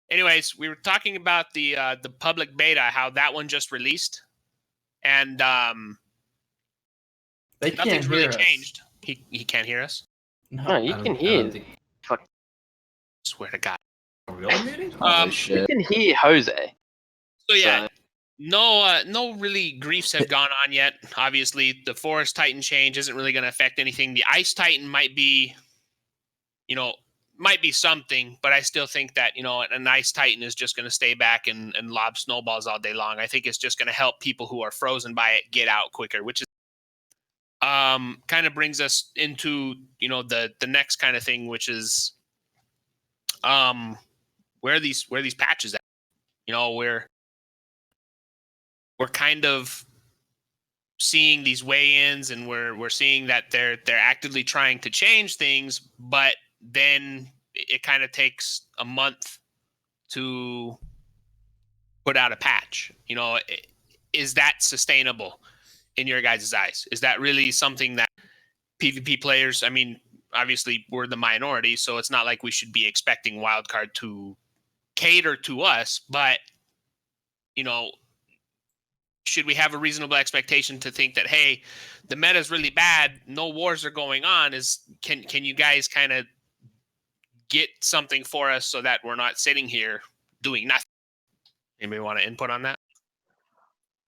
anyways, we were talking about the public beta, how that one just released, and nothing's really changed. He can't hear us. No, you can hear. Fuck. Swear to God. Really meeting? You can hear Jose. So yeah, no really griefs have gone on yet. Obviously, the Forest Titan change isn't really going to affect anything. The Ice Titan might be, something, but I still think that, an Ice Titan is just going to stay back and lob snowballs all day long. I think it's just going to help people who are frozen by it get out quicker, which is kind of brings us into, the next kind of thing, which is where are these patches at? We're kind of seeing these weigh-ins, and we're seeing that they're actively trying to change things, but then it kind of takes a month to put out a patch. Is that sustainable in your guys' eyes? Is that really something that PvP players, I mean, obviously we're the minority, so it's not like we should be expecting Wildcard to cater to us, but, should we have a reasonable expectation to think that, hey, the meta is really bad, no wars are going on, can you guys kind of get something for us so that we're not sitting here doing nothing? Anybody want to input on that?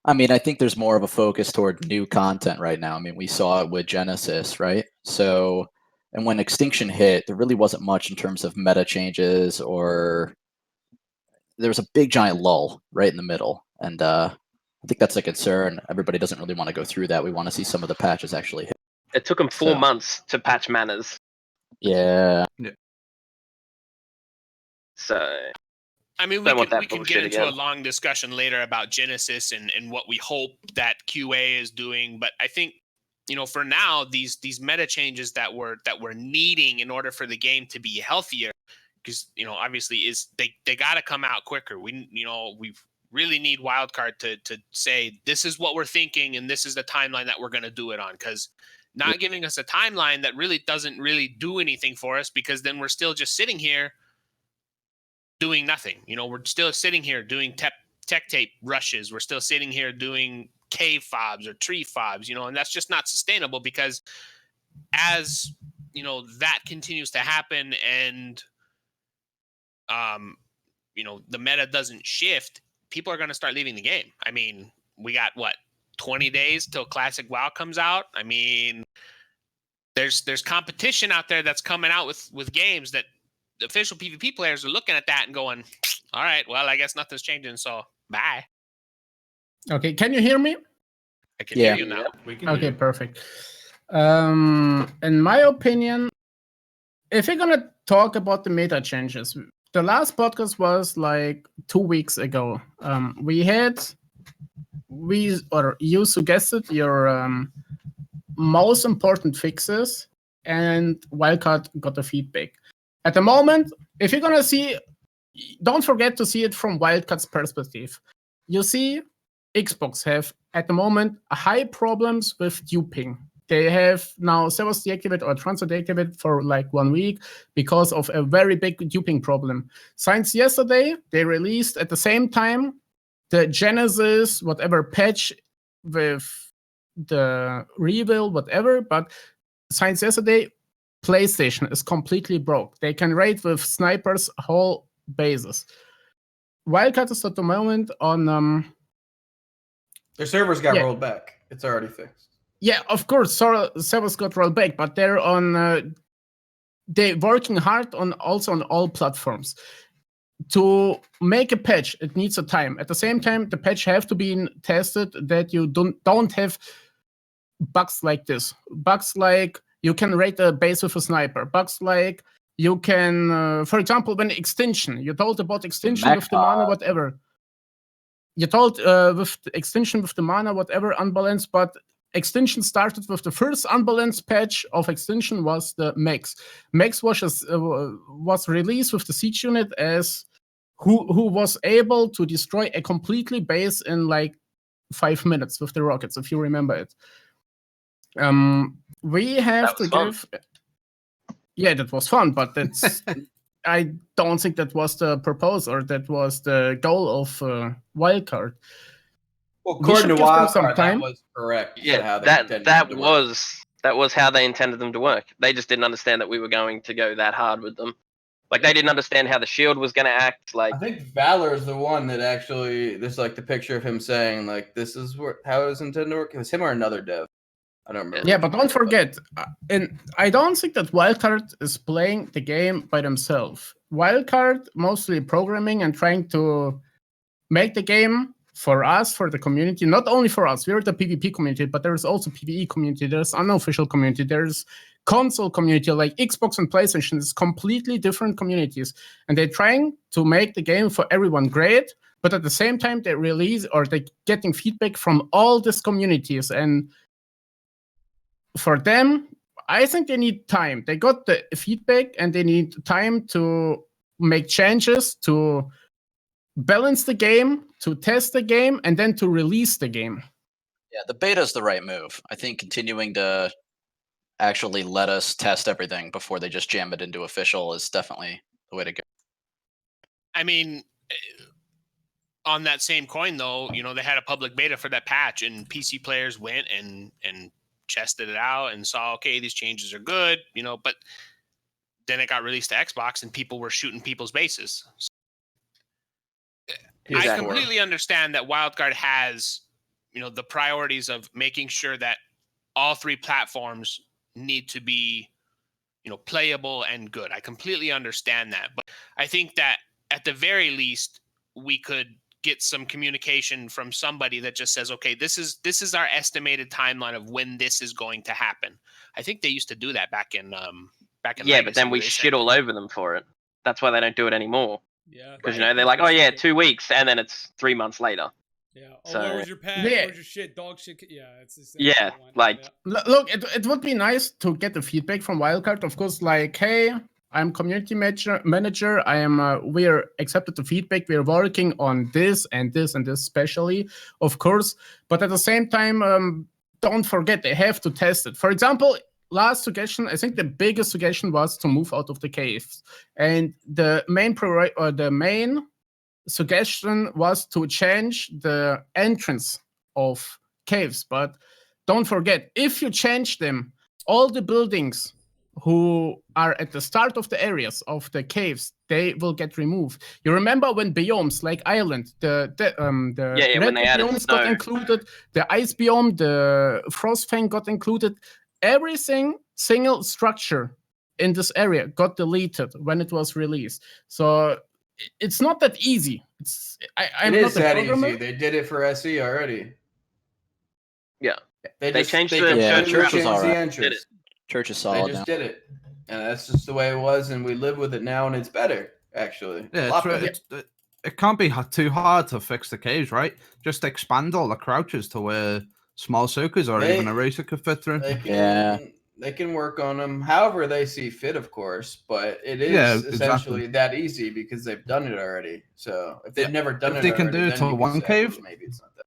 I mean, I think there's more of a focus toward new content right now. I mean, we saw it with Genesis, right? So, and when Extinction hit, there really wasn't much in terms of meta changes, or there was a big giant lull right in the middle. And I think that's a concern. Everybody doesn't really want to go through that. We want to see some of the patches actually hit. It took them 4 months to patch manners. Yeah. So, I mean, we can get into a long discussion later about Genesis and what we hope that QA is doing. But I think, for now, these meta changes that we're needing in order for the game to be healthier, because, obviously is they got to come out quicker. We really need Wildcard to say, this is what we're thinking, and this is the timeline that we're going to do it on, because not giving us a timeline that really doesn't really do anything for us, because then we're still just sitting here doing nothing. We're still sitting here doing tech tape rushes. We're still sitting here doing cave fobs or tree fobs, and that's just not sustainable, because as, that continues to happen and, the meta doesn't shift, people are going to start leaving the game. I mean, we got 20 days till Classic WoW comes out. I mean, there's competition out there that's coming out with games that the official PvP players are looking at that and going, all right, well, I guess nothing's changing, so bye. Okay, can you hear me? I can hear you now. Okay, perfect. In my opinion, if you're going to talk about the meta changes, the last podcast was like 2 weeks ago. You suggested your most important fixes, and Wildcard got the feedback. At the moment, if you're gonna see, don't forget to see it from Wildcard's perspective. You see, Xbox have at the moment high problems with duping. They have now servers deactivated or transfer deactivated for like 1 week because of a very big duping problem. Since yesterday, they released at the same time the Genesis whatever patch with the reveal whatever, but since yesterday, PlayStation is completely broke. They can raid with snipers whole bases. Wildcard is at the moment on their servers got rolled back. It's already fixed. Yeah, of course, servers got rolled back, but they're on. They're working hard on all platforms. To make a patch, it needs a time. At the same time, the patch have to be tested that you don't have bugs like this. Bugs like you can raid a base with a sniper. Bugs like you can, for example, when Extinction, you told about Extinction with the mana, whatever. You told with the Extinction with the mana, whatever, unbalanced, but Extinction started with the first unbalanced patch of Extinction was the Max. Max was released with the siege unit as who was able to destroy a completely base in like 5 minutes with the rockets, if you remember it. We have to give. Yeah, that was fun, but that's I don't think that was the purpose or that was the goal of wildcard. Well, according to Wildcard, that was correct. Yeah, how they that was how they intended them to work. They just didn't understand that we were going to go that hard with them. Like, they didn't understand how the shield was going to act. Like, I think Valor is the one that actually, there's like the picture of him saying, like, this is how it was intended to work. It was him or another dev. I don't remember. Yeah, but don't forget, and I don't think that Wildcard is playing the game by themselves. Wildcard mostly programming and trying to make the game for us, for the community, not only for us. We're the PvP community, but there's also PvE community. There's unofficial community. There's console community, like Xbox and PlayStation. It's completely different communities. And they're trying to make the game for everyone great, but at the same time, they release or they're getting feedback from all these communities. And for them, I think they need time. They got the feedback and they need time to make changes, to balance the game, to test the game, and then to release the game. Yeah, the beta is the right move. I think continuing to actually let us test everything before they just jam it into official is definitely the way to go. I mean, on that same coin, though, they had a public beta for that patch, and PC players went and tested it out and saw, okay, these changes are good, but then it got released to Xbox and people were shooting people's bases. I completely understand that Wildcard has, the priorities of making sure that all three platforms need to be, playable and good. I completely understand that. But I think that at the very least, we could get some communication from somebody that just says, okay, this is our estimated timeline of when this is going to happen. I think they used to do that back in yeah, but then we shit all over them for it. That's why they don't do it anymore. Yeah, because they're like, oh yeah, 2 weeks, and then it's 3 months later. Yeah. Oh, so, where was your patch? Where's your shit? Dog shit. Yeah, it's the same. Yeah, like. Yeah. Look, it would be nice to get the feedback from Wildcard. Of course, like, hey, I'm community manager. I am. We're accepted the feedback. We're working on this and this and this specially, of course. But at the same time, don't forget they have to test it. For example. Last suggestion, I think the biggest suggestion was to move out of the caves. And the main suggestion was to change the entrance of caves. But don't forget, if you change them, all the buildings who are at the start of the areas of the caves, they will get removed. You remember when biomes like Island, the red biomes got included, the ice biome, the Frostfang got included. Everything, single structure in this area got deleted when it was released. So it's not that easy. It is that easy. They did it for SE already. Yeah. They changed the Church is all right. entrance. Church is solid. They just did it. And that's just the way it was, and we live with it now, and it's better, actually. Yeah, it can't be too hard to fix the caves, right? Just expand all the crouches to where small circles or even a racer could fit through. They can work on them however they see fit, of course, but it is essentially that easy because they've done it already. So if they've never done it they already, can do it to one cave, maybe it's not that.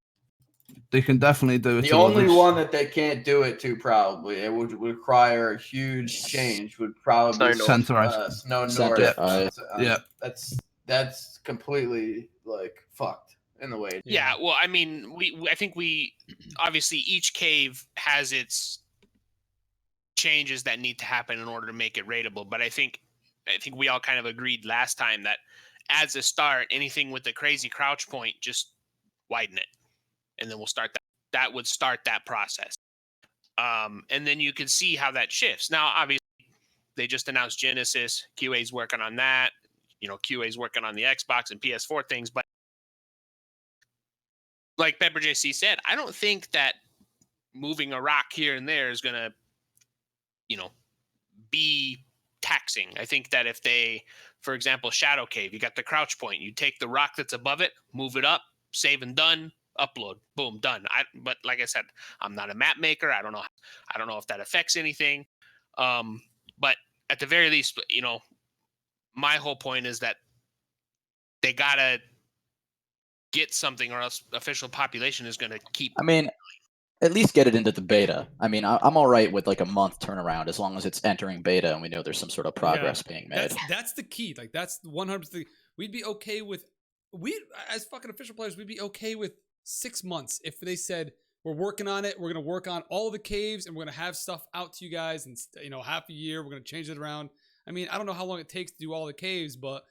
They can definitely do it. The only one that they can't do it to, probably, it would require a huge change, would probably be Snow North. Yeah, that's completely like fucked in the way. Yeah, well, I mean, I think obviously each cave has its changes that need to happen in order to make it rateable. But I think we all kind of agreed last time that as a start, anything with the crazy crouch point, just widen it, and then we'll start that. That would start that process. And then you can see how that shifts. Now, obviously, they just announced Genesis. QA's working on that. QA's working on the Xbox and PS4 things. But like PepperJC said, I don't think that moving a rock here and there is going to, be taxing. I think that if they, for example, Shadow Cave, you got the crouch point, you take the rock that's above it, move it up, save and done, upload, boom, done. But like I said, I'm not a map maker. I don't know if that affects anything. But at the very least, my whole point is that they gotta get something, or else official population is going to keep. I mean, at least get it into the beta. I mean, I'm all right with like a month turnaround as long as it's entering beta and we know there's some sort of progress being made. That's the key. Like that's 100%. We'd be okay with as fucking official players. We'd be okay with 6 months if they said we're working on it. We're gonna work on all the caves and we're gonna have stuff out to you guys in half a year. We're gonna change it around. I mean, I don't know how long it takes to do all the caves, but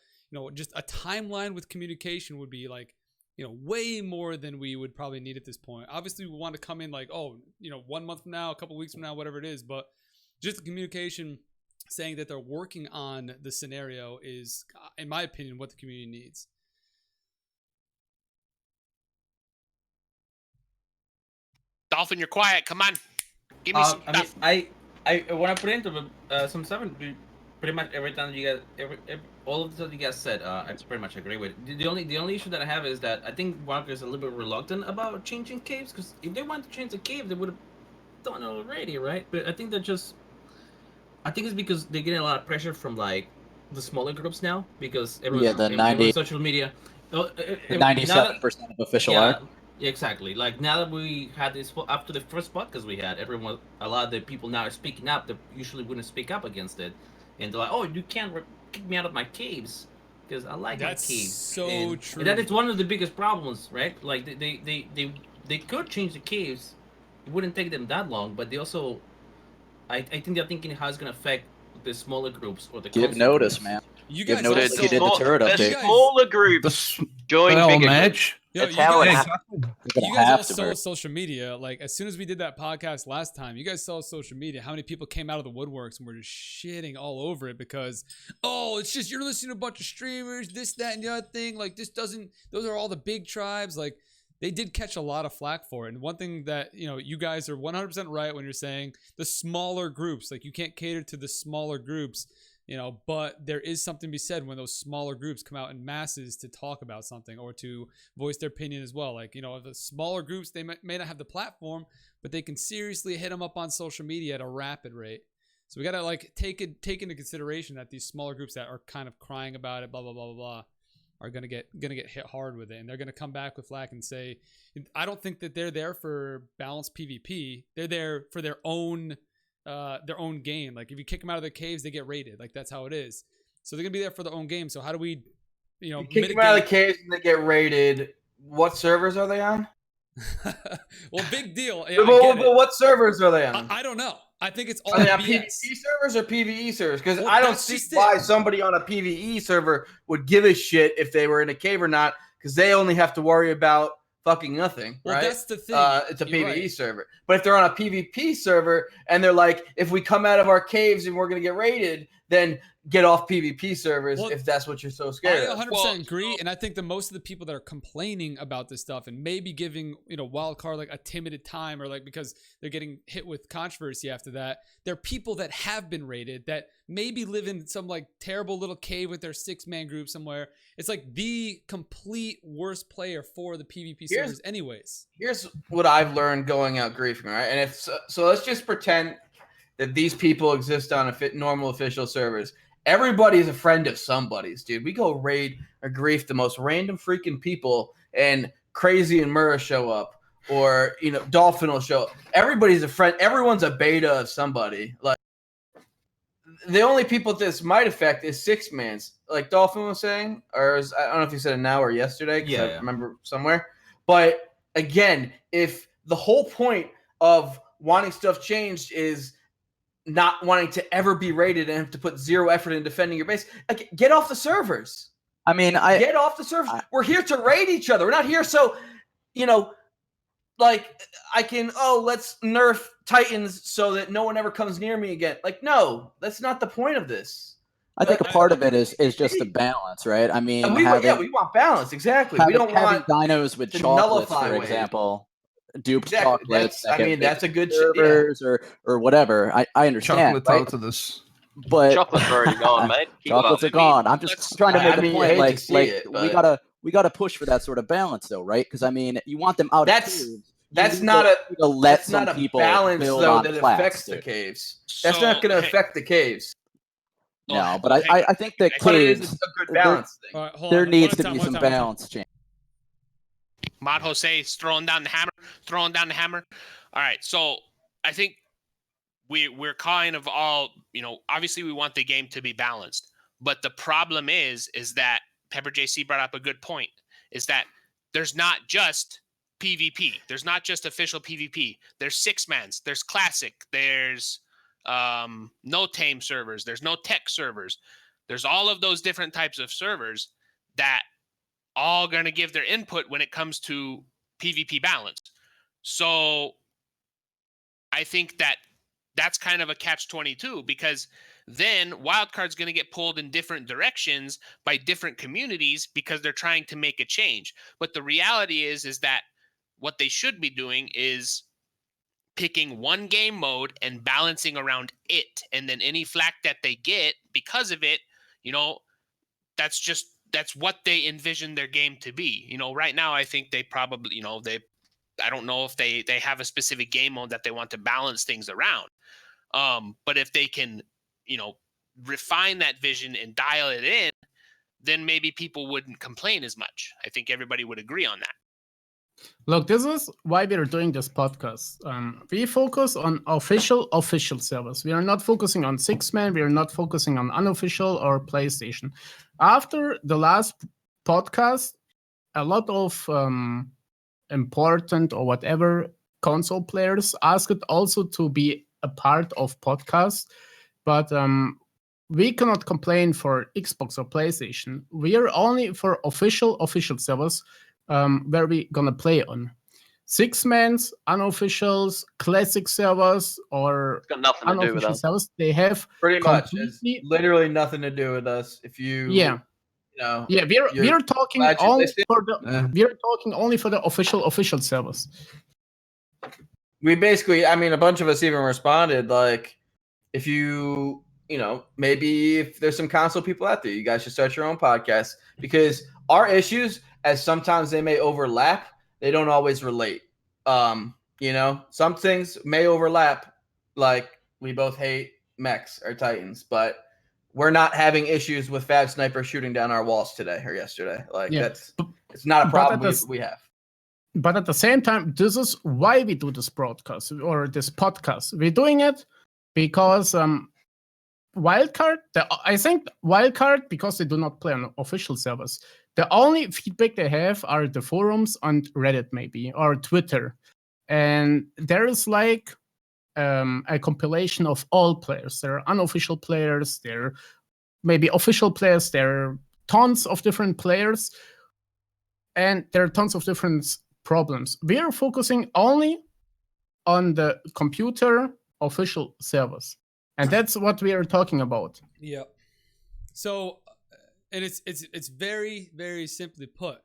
just a timeline with communication would be like, way more than we would probably need at this point. Obviously, we want to come in like, 1 month from now, a couple weeks from now, whatever it is. But just the communication saying that they're working on the scenario is, in my opinion, what the community needs. Dolphin, you're quiet. Come on. Give me some stuff. I when I put into some stuff, pretty much every time you guys, all of the stuff you guys said, I pretty much agree with. The only issue that I have is that I think Walker is a little bit reluctant about changing caves, because if they wanted to change the cave, they would have done it already, right? But I think it's because they're getting a lot of pressure from like the smaller groups now, because everyone's social media. 97% of official art. Yeah, exactly. Like now that we had this after the first podcast we had, a lot of the people now are speaking up that usually wouldn't speak up against it, and they're like, "Oh, you can't kick me out of my caves because I like my caves." That's so true. And that is one of the biggest problems, right? Like they could change the caves, it wouldn't take them that long, but they also, I think they're thinking how it's gonna affect the smaller groups or the give notice, groups. man. You guys give notice. You did the turret update. The smaller groups join bigger groups. That's how it happens. You guys all saw social media. Like, as soon as we did that podcast last time, you guys saw social media, how many people came out of the woodworks and were just shitting all over it because, it's just, you're listening to a bunch of streamers, this, that, and the other thing. Like, those are all the big tribes. Like, they did catch a lot of flack for it. And one thing that, you guys are 100% right when you're saying the smaller groups, like, you can't cater to the smaller groups. But there is something to be said when those smaller groups come out in masses to talk about something or to voice their opinion as well. Like, the smaller groups, they may not have the platform, but they can seriously hit them up on social media at a rapid rate. So we got to take into consideration that these smaller groups that are kind of crying about it, blah, blah, blah, blah, blah, are going to get hit hard with it. And they're going to come back with flack and say, I don't think that they're there for balanced PvP. They're there for their own game. Like, if you kick them out of their caves, they get raided. Like, that's how it is. So they're gonna be there for their own game. So how do we, you kick them out of the caves and they get raided? What servers are they on? Well, big deal. Yeah, but what servers are they on? I don't know. I think it's all. Are they on PvP servers or PvE servers? Because I don't see why somebody on a PvE server would give a shit if they were in a cave or not, because they only have to worry about fucking nothing, right? Well, that's the thing. It's a PvE server. But if they're on a PvP server and they're like, if we come out of our caves and we're going to get raided, then get off PvP servers if that's what you're so scared of. I 100% agree, and I think that most of the people that are complaining about this stuff and maybe giving Wildcard like a timid time or like because they're getting hit with controversy after that, they're people that have been raided that maybe live in some like terrible little cave with their 6-man group somewhere. It's like the complete worst player for the PvP servers anyways. Here's what I've learned going out griefing, right? And if so let's just pretend that these people exist on normal official servers. Everybody is a friend of somebody's, dude. We go raid or grief the most random freaking people, and Krazehh and Murrah show up, or Dolphin will show up. Everybody's a friend. Everyone's a beta of somebody. Like, the only people this might affect is 6-mans, like Dolphin was saying, or I don't know if he said it now or yesterday. Yeah, I remember somewhere. But again, if the whole point of wanting stuff changed is not wanting to ever be raided and have to put zero effort in defending your base, like, get off the servers. I mean, get off the servers. We're here to raid each other. We're not here so, like, I can, let's nerf Titans so that no one ever comes near me again. Like, no, that's not the point of this. I think a part of it is just the balance, right? I mean, we want balance, exactly. We don't want dinos with chocolates, for example. Duped chocolates. That's a good servers or whatever. I understand. Chocolate out of this. But chocolates are already gone, mate. Chocolates are gone. I'm just trying to make a point. We gotta push for that sort of balance, though, right? Because I mean, you want them out. That's not a balance though that affects the caves. That's not going to affect the caves. No, but I think that caves. It's a good balance thing. There needs to be some balance change. Mod Jose is throwing down the hammer. All right, so I think we're kind of all, obviously we want the game to be balanced, but the problem is that PepperJC brought up a good point, is that there's not just PvP. There's not just official PvP. There's 6-mans. There's classic. There's no tame servers. There's no tech servers. There's all of those different types of servers that all going to give their input when it comes to PvP balance. So I think that's kind of a catch-22, because then wildcard's going to get pulled in different directions by different communities because they're trying to make a change. But the reality is that what they should be doing is picking one game mode and balancing around it. And then any flack that they get because of it, that's what they envision their game to be. Right now, I think they probably, I don't know if they have a specific game mode that they want to balance things around. But if they can, refine that vision and dial it in, then maybe people wouldn't complain as much. I think everybody would agree on that. Look, this is why we're doing this podcast. We focus on official servers. We are not focusing on 6-man. We are not focusing on unofficial or PlayStation. After the last podcast, a lot of important or whatever console players asked also to be a part of podcasts, but we cannot complain for Xbox or PlayStation. We are only for official servers where we gonna play on. 6-mans, unofficials, classic servers, or It's got nothing to do with unofficial us. servers, they have Pretty much. It's literally nothing to do with us. If you, yeah, we're talking only for the we're talking only for the official servers. We basically, a bunch of us even responded, like, if you, maybe if there's some console people out there, you guys should start your own podcast, because our issues, as sometimes they may overlap, they don't always relate. Some things may overlap, like we both hate mechs or Titans, but we're not having issues with Fab Sniper shooting down our walls today or yesterday. Like, it's not a problem we have. But at the same time, this is why we do this broadcast or this podcast. We're doing it because Wildcard, I think Wildcard, because they do not play on official servers, the only feedback they have are the forums on Reddit maybe, or Twitter. And there is like a compilation of all players. There are unofficial players, there are maybe official players, there are tons of different players, and there are tons of different problems. We are focusing only on the computer official servers. And that's what we are talking about. Yeah. So, and it's very, very simply put,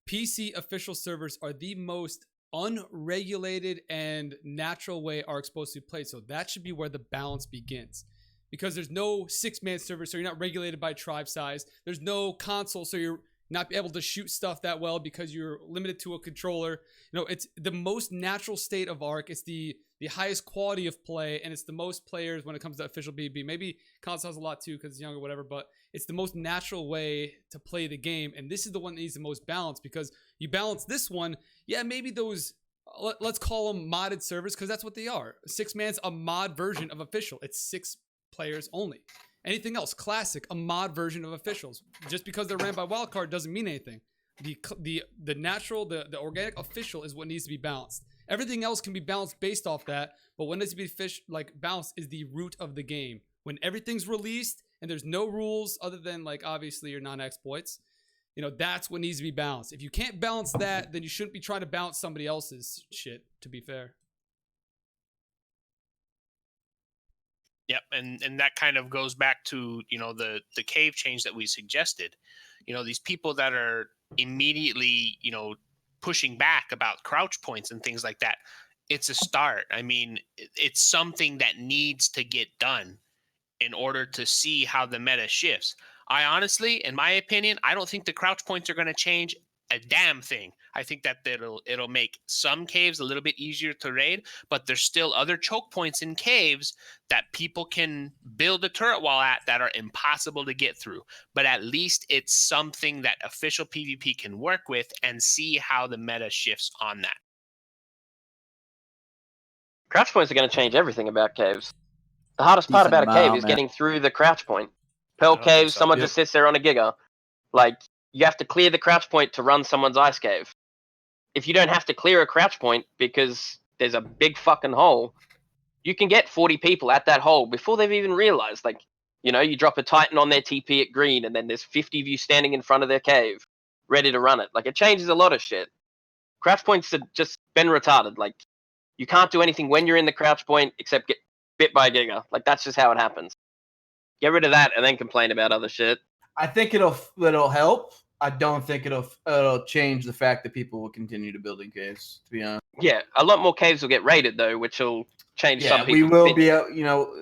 PC official servers are the most unregulated and natural way ARC's supposed to be played. So that should be where the balance begins. Because there's no 6-man server, so you're not regulated by tribe size. There's no console, so you're not able to shoot stuff that well because you're limited to a controller. It's the most natural state of ARC. It's the highest quality of play, and it's the most players when it comes to official PvP. Maybe console has a lot too because it's younger, whatever, but it's the most natural way to play the game, and this is the one that needs the most balance, because you balance this one, maybe those, let's call them modded servers, because that's what they are. 6-man's a mod version of official. It's 6 players only. Anything else, classic, a mod version of officials. Just because they're ran by wildcard doesn't mean anything. The natural, the organic official is what needs to be balanced. Everything else can be balanced based off that, but what needs to be balanced is the root of the game. When everything's released and there's no rules other than obviously your non-exploits, that's what needs to be balanced. If you can't balance that, then you shouldn't be trying to balance somebody else's shit, to be fair. Yep, and that kind of goes back to, the cave change that we suggested. These people that are immediately, pushing back about crouch points and things like that, it's a start. It's something that needs to get done in order to see how the meta shifts. I honestly, in my opinion, I don't think the crouch points are going to change a damn thing. I think that it'll make some caves a little bit easier to raid, but there's still other choke points in caves that people can build a turret wall at that are impossible to get through. But at least it's something that official PvP can work with and see how the meta shifts on that. Crouch points are going to change everything about caves. The hardest part about a cave is getting through the crouch point. Pearl cave, someone just sits there on a Giga. Like, you have to clear the crouch point to run someone's ice cave. If you don't have to clear a crouch point because there's a big fucking hole, you can get 40 people at that hole before they've even realized. Like, you know, you drop a Titan on their TP at green, and then there's 50 of you standing in front of their cave, ready to run it. Like, it changes a lot of shit. Crouch points have just been retarded. Like, you can't do anything when you're in the crouch point except get bit by a Giga. Like, that's just how it happens. Get rid of that and then complain about other shit. I think it'll help. I don't think it'll change the fact that people will continue to build in caves, to be honest. Yeah, a lot more caves will get raided though, which will change some people. We will be, you know,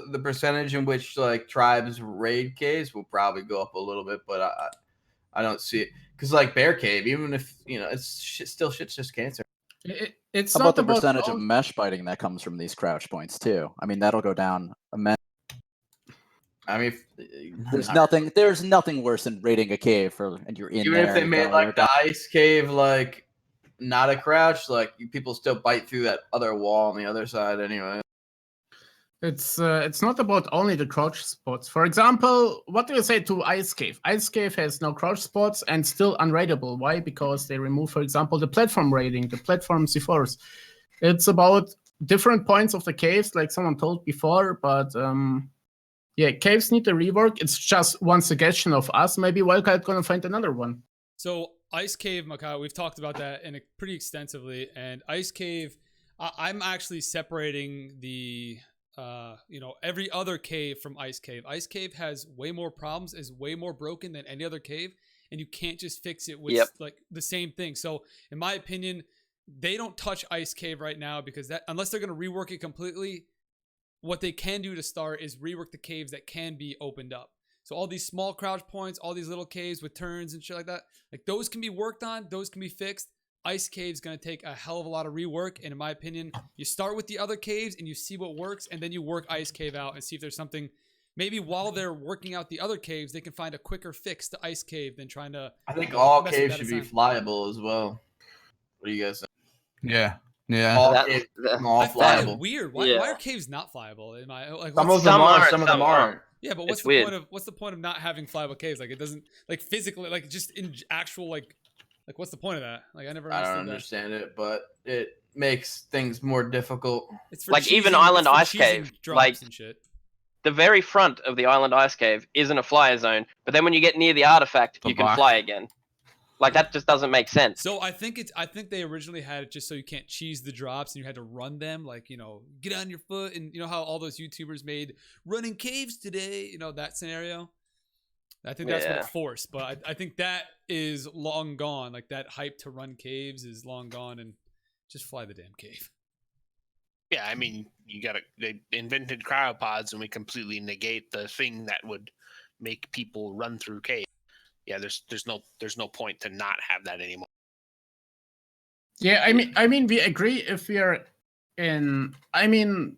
the percentage in which like tribes raid caves will probably go up a little bit, but I don't see it because like Bear Cave, even if you know it's shit's just cancer. It's How not about the percentage of mesh biting that comes from these crouch points too? I mean, that'll go down immensely. I mean, there's nothing worse than raiding a cave and you're in even there. If they made like the ice cave like not a crouch, like people still bite through that other wall on the other side anyway. It's not about only the crouch spots. For example, what do you say to Ice Cave? Ice Cave has no crouch spots and still unraidable. Why? Because they remove, for example, the platform raiding, the platform C4s. It's about different points of the caves, like someone told before, but yeah, caves need a rework. It's just one suggestion of us. Maybe Wildcard gonna find another one. So Ice Cave, Mukkayo, we've talked about that pretty extensively. And Ice Cave, I'm actually separating the, every other cave from Ice Cave. Ice Cave has way more problems, is way more broken than any other cave, and you can't just fix it with like the same thing. So in my opinion, they don't touch Ice Cave right now because that unless they're gonna rework it completely. What they can do to start is rework the caves that can be opened up. So all these small crouch points, all these little caves with turns and shit like that, like those can be worked on, those can be fixed. Ice Cave's going to take a hell of a lot of rework. And in my opinion, you start with the other caves and you see what works, and then you work Ice Cave out and see if there's something, maybe while they're working out the other caves, they can find a quicker fix to Ice Cave than trying to... I think all caves should be flyable as well. What do you guys think? Yeah. Yeah, all I find it weird. Why are caves not flyable? Some of them are, some of them aren't. Yeah, but what's the point of not having flyable caves? Like it doesn't like physically, like just in actual like what's the point of that? Like I don't understand it, but it makes things more difficult. It's for like even Island Ice Cave, like and shit. The very front of the Island Ice Cave isn't a flyer zone, but then when you get near the artifact, you can fly again. Like that just doesn't make sense. So I think they originally had it just so you can't cheese the drops and you had to run them, like, you know, get on your foot, and you know how all those YouTubers made running caves today, you know, that scenario. I think that's what it forced, but I think that is long gone. Like that hype to run caves is long gone, and just fly the damn cave. Yeah, I mean, they invented cryopods and we completely negate the thing that would make people run through caves. Yeah, there's no point to not have that anymore. Yeah, I mean we agree if we are in. I mean,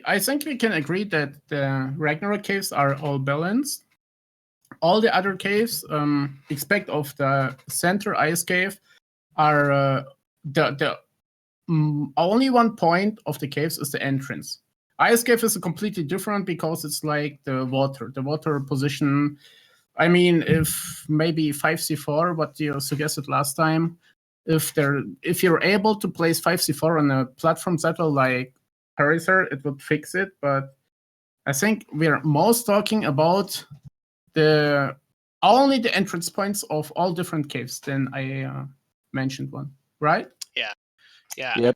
I think we can agree that the Ragnarok caves are all balanced. All the other caves, except of the center ice cave, are the only one point of the caves is the entrance. Ice cave is completely different because it's like the water position. I mean, if maybe 5C4, what you suggested last time, if you're able to place 5C4 on a platform settle like Krazehh, it would fix it. But I think we're most talking about only the entrance points of all different caves. Then I mentioned one, right? Yeah. Yep.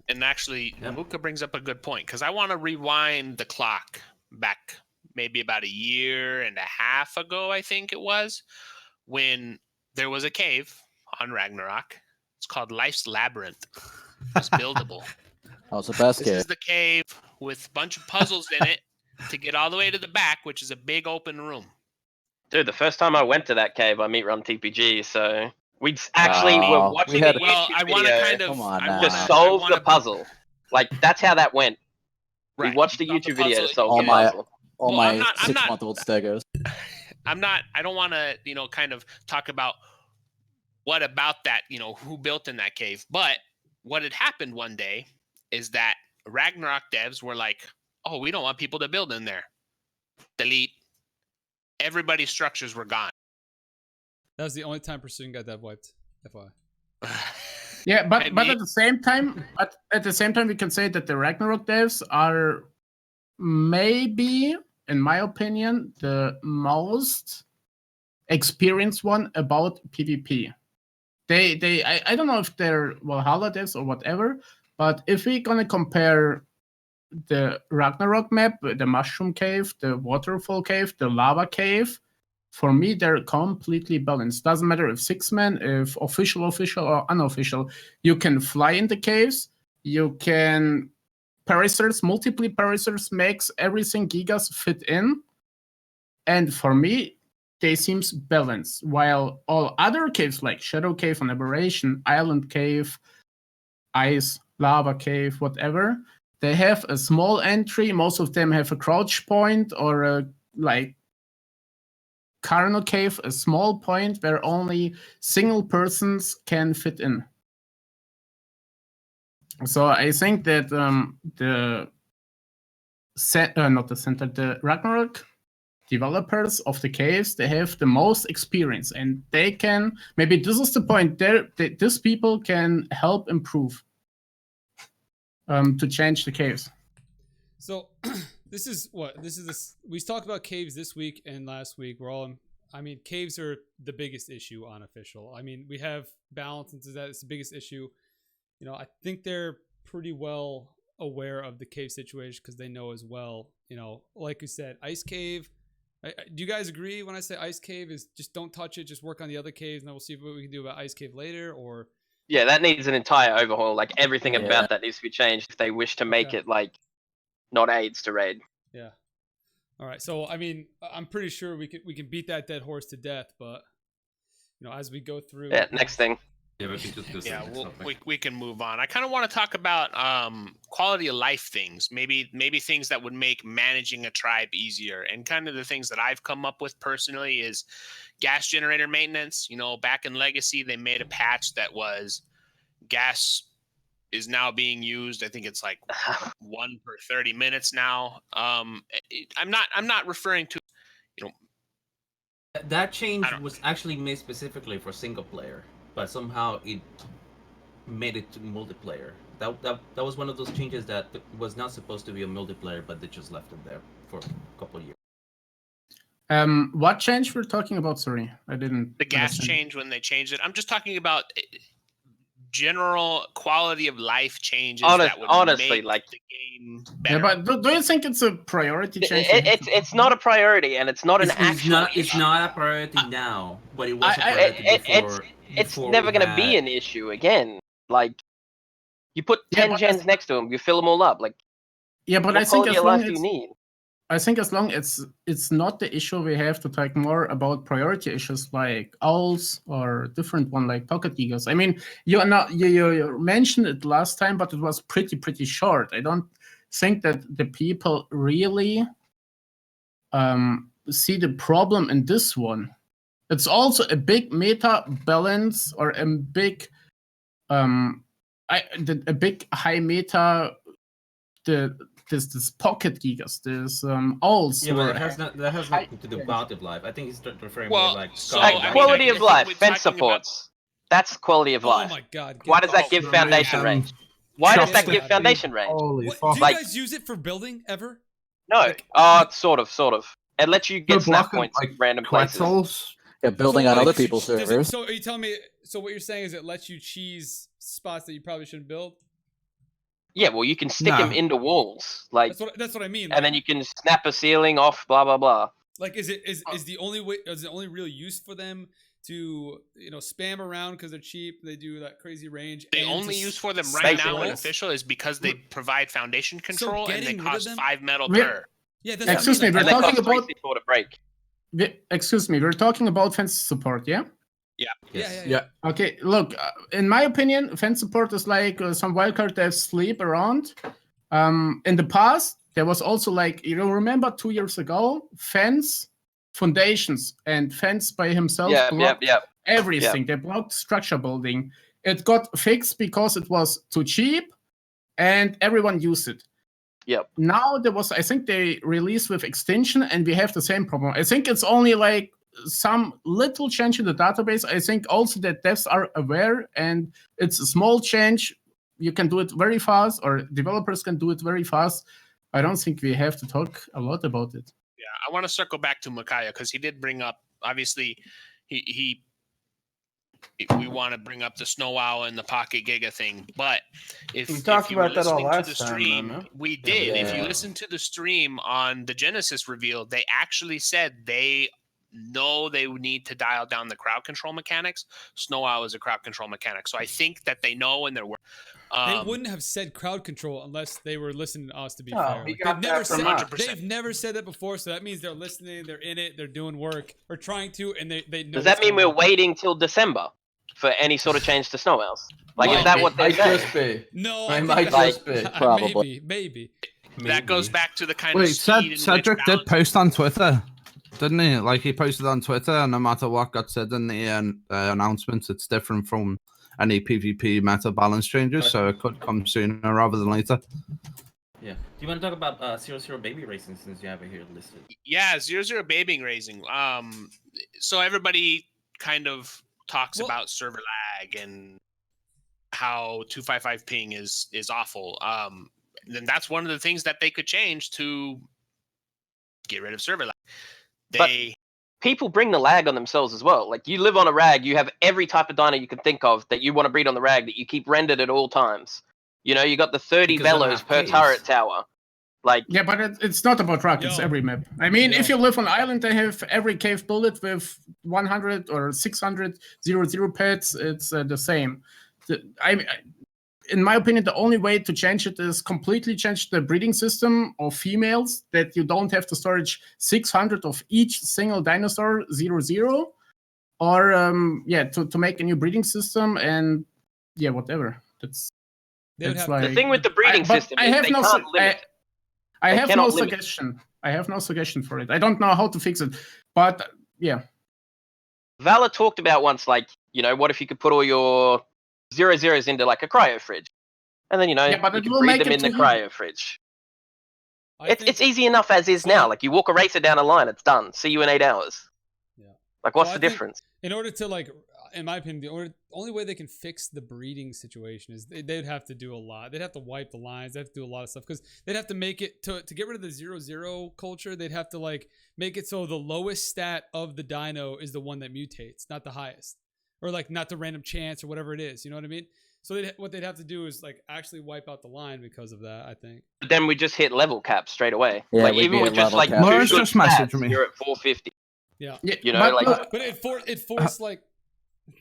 And actually, Mukka brings up a good point, because I want to rewind the clock back maybe about a year and a half ago, I think it was, when there was a cave on Ragnarok. It's called Life's Labyrinth. It's buildable. That was the best cave. This is the cave with a bunch of puzzles in it to get all the way to the back, which is a big open room. Dude, the first time I went to that cave, I meet run TPG, so we actually were watching a YouTube video to solve the puzzle. Like, that's how that went. Right. We watched a YouTube video to solve the puzzle. All my 6-month-old stegos. I don't want to, kind of talk about what about that, who built in that cave. But what had happened one day is that Ragnarok devs were like, oh, we don't want people to build in there. Delete. Everybody's structures were gone. That was the only time Pursuing got dev wiped. FYI. Yeah, but at the same time, we can say that the Ragnarok devs are maybe, in my opinion, the most experienced one about PvP. I don't know if they're Valhalla devs or whatever, but if we're gonna compare the Ragnarok map, the Mushroom Cave, the Waterfall Cave, the Lava Cave, for me, they're completely balanced. Doesn't matter if 6-man, if official or unofficial. You can fly in the caves. You can multiple paracers makes everything Gigas fit in. And for me, they seems balanced. While all other caves like Shadow Cave and Aberration, Island Cave, Ice, Lava Cave, whatever, they have a small entry. Most of them have a crouch point or a Carno Cave, a small point where only single persons can fit in. So I think that the Ragnarok developers of the caves, they have the most experience, and they can, maybe this is the point, these people can help improve to change the caves. So we talked about caves this week and last week. Caves are the biggest issue on official. I mean, we have balance into that. It's the biggest issue. I think they're pretty well aware of the cave situation because they know as well, like you said, Ice Cave. Do you guys agree when I say Ice Cave is just don't touch it, just work on the other caves, and then we'll see what we can do about Ice Cave later? Or yeah, that needs an entire overhaul. Like, everything about that needs to be changed if they wish to make it not AIDS to raid. Yeah. All right. So I'm pretty sure we can beat that dead horse to death, but as we go through. Yeah. Next thing. Yeah, we can move on. I kind of want to talk about quality of life things, maybe things that would make managing a tribe easier. And kind of the things that I've come up with personally is gas generator maintenance. Back in Legacy, they made a patch that was gas is now being used. I think it's like 1 per 30 minutes now. I'm not referring to, that change was actually made specifically for single player, but somehow it made it to multiplayer. That was one of those changes that was not supposed to be a multiplayer, but they just left it there for a couple of years. What change we're talking about? Sorry, I didn't. The gas change when they changed it. I'm just talking about general quality of life changes that would make the game better. Yeah, but do you think it's a priority change? It's not a priority, and it's not an actual. It's not a priority now, but it was a priority before. It's never going to be an issue again. Like, you put 10 gens next to them, you fill them all up. Like, but I think as long as it's not the issue, we have to talk more about priority issues like owls or different one like pocket eagles. I mean, you mentioned it last time, but it was pretty short. I don't think that the people really see the problem in this one. It's also a big meta balance or a big high meta. This pocket gigas, this owls. Yeah, but that has nothing to do with quality of life. I think he's referring more like quality of life. Fence supports. That's quality of life. Oh my god! Why does that give foundation range? Why does that give foundation range? Do you guys use it for building ever? No. Sort of. It lets you get snap points at random places. Yeah, building on other people's servers. So are you telling me? So what you're saying is it lets you cheese spots that you probably shouldn't build? Yeah, well, you can stick them into walls, like that's what I mean. And then you can snap a ceiling off, blah blah blah. Like, is the only way? Is the only real use for them to spam around because they're cheap? They do that crazy range. The only use for them right now in official is because they provide foundation control and they cost 5 metal per. Yeah, that's excuse me. We're talking about a break. Excuse me, we're talking about fence support, yeah? Yeah. Okay, look, in my opinion, fence support is like some wildcard devs sleep around. In the past, there was also like, you remember 2 years ago, fence foundations and fence by himself blocked everything. They blocked structure building. It got fixed because it was too cheap and everyone used it. Now I think they released with extension and we have the same problem. I think it's only like some little change in the database. I think also that devs are aware and it's a small change. You can do it very fast, or developers can do it very fast. I don't think we have to talk a lot about it. Yeah, I want to circle back to Mukkayo because he did bring up, obviously, we want to bring up the Snow Owl and the Pocket Giga thing, but if we talked about that all last time, we did. If you listen to the stream on the Genesis reveal, they actually said they know they need to dial down the crowd control mechanics. Snow Owl is a crowd control mechanic, so I think that they know and they're working. They wouldn't have said crowd control unless they were listening to us, to be fair. They've never said that before, so that means they're listening, they're in it, they're doing work, or trying to, and they know. Does that mean we're waiting till December for any sort of change to Snow Owls? Like, is that what they're saying? No, I might just be. Probably. Maybe. That goes back to the kind of Cedric did post on Twitter, didn't he? Like, he posted on Twitter, and no matter what got said in the announcements, it's different from any PvP meta balance changes, so it could come sooner rather than later. Yeah. Do you want to talk about 00 baby racing since you have it here listed? Yeah, 00 baby racing. So everybody kind of talks about server lag and how 255 ping is awful. Then that's one of the things that they could change to get rid of server lag. People bring the lag on themselves as well. Like, you live on a rag, you have every type of dino you can think of that you want to breed on the rag that you keep rendered at all times. You know, you got the 30 bellows per turret tower. Like, yeah, but it's not about rag, it's every map. I mean, if you live on island, they have every cave bullet with 100 or 600 00 pets. It's the same. In my opinion, the only way to change it is completely change the breeding system of females, that you don't have to storage 600 of each single dinosaur 00, or to make a new breeding system and whatever. That's like, the thing with the breeding system is they can't limit. I have no suggestion. I have no suggestion for it. I don't know how to fix it, but yeah. Valor talked about once, like, what if you could put all your 00s into like a cryo fridge, and then you can breed them in the cryo fridge. It's easy enough as is now. Like, you walk a racer down a line, it's done. See you in 8 hours. Yeah. Like, what's the difference? In order to, like, in my opinion, the only way they can fix the breeding situation is they'd have to do a lot. They'd have to wipe the lines. They'd have to do a lot of stuff because they'd have to make it to get rid of the 00 culture. They'd have to like make it so the lowest stat of the dino is the one that mutates, not the highest. Or like not the random chance or whatever it is, you know what I mean? So what they'd have to do is like actually wipe out the line because of that, I think. But then we just hit level cap straight away. Yeah, like, even with just like Morris just messaged me. You're at 450. Yeah. But it forced like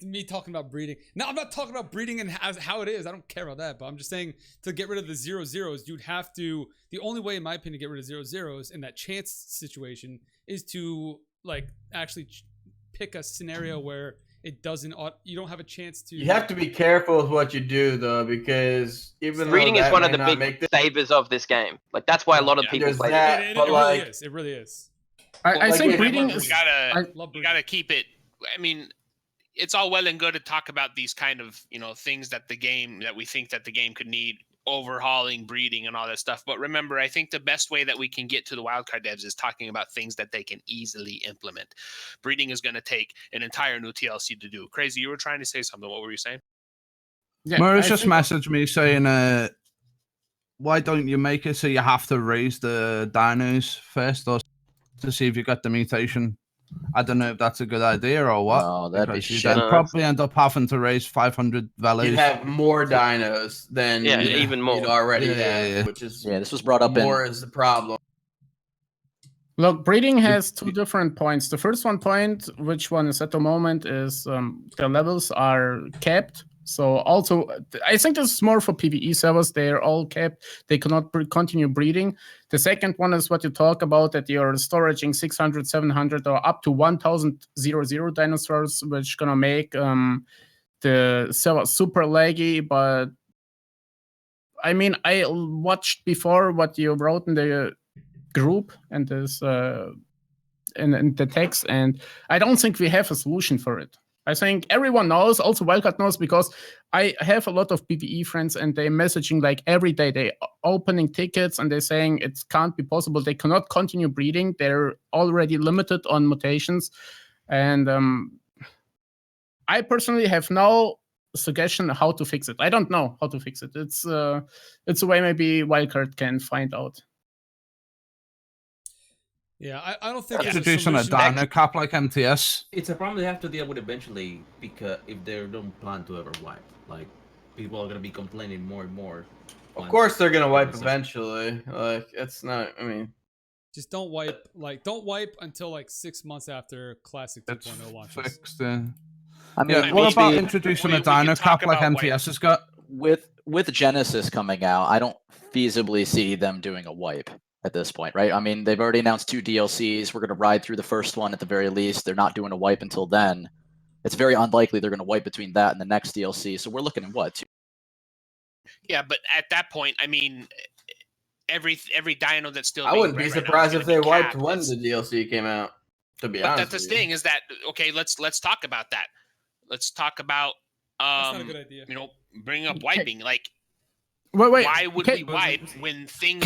me talking about breeding. No, I'm not talking about breeding and how it is. I don't care about that. But I'm just saying to get rid of the 00s, you'd have to. The only way, in my opinion, to get rid of 00s in that chance situation is to like actually pick a scenario where it doesn't. You don't have a chance to. You have to be careful with what you do, though, because even breeding is one of the big savers of this game. Like, that's why a lot of people play it. It really is. I think breeding is. We gotta keep it. I mean, it's all well and good to talk about these kind of things that we think that the game could need, overhauling, breeding, and all that stuff. But remember, I think the best way that we can get to the wildcard devs is talking about things that they can easily implement. Breeding is going to take an entire new TLC to do. Crazy, you were trying to say something. What were you saying? Yeah, Morris just messaged me saying, why don't you make it so you have to raise the dinos first or to see if you got the mutation? I don't know if that's a good idea or what. No, that'd be shit. You'd probably end up having to raise 500 values. You'd have more dinos than even more. You'd already have, which is this was brought up more is the problem. Look, breeding has two different points. The first point, which one is at the moment, is the levels are capped. So also, I think this is more for PvE servers. They're all capped. They cannot continue breeding. The second one is what you talk about, that you're storaging 600, 700, or up to 1,000 dinosaurs, which gonna make the server super laggy. But I mean, I watched before what you wrote in the group and this in the text, and I don't think we have a solution for it. I think everyone knows, also Wildcard knows, because I have a lot of PvE friends and they're messaging like every day. They're opening tickets and they're saying it can't be possible. They cannot continue breeding. They're already limited on mutations. And I personally have no suggestion how to fix it. I don't know how to fix it. It's a way maybe Wildcard can find out. Yeah, I don't think introducing a dino cap like MTS. It's a problem they have to deal with eventually, because if they don't plan to ever wipe, like people are gonna be complaining more and more. Of course, they're gonna wipe eventually. Like it's not. I mean, just don't wipe. Like don't wipe until like 6 months after Classic 2.0 launches. Fixed, I mean, yeah, what about introducing a dino cap like MTS has got? With Genesis coming out, I don't feasibly see them doing a wipe at this point, right? I mean, they've already announced 2 DLCs. We're going to ride through the first one at the very least. They're not doing a wipe until then. It's very unlikely they're going to wipe between that and the next DLC. So we're looking at what? 2? Yeah, but at that point, I mean, every dino that's still. I wouldn't be surprised if they wiped when the DLC came out. To be honest, but that's the thing is that okay. Let's talk about that. Let's talk about that's not a good idea. You know, bring up wiping. Like, wait, why would we wipe when things?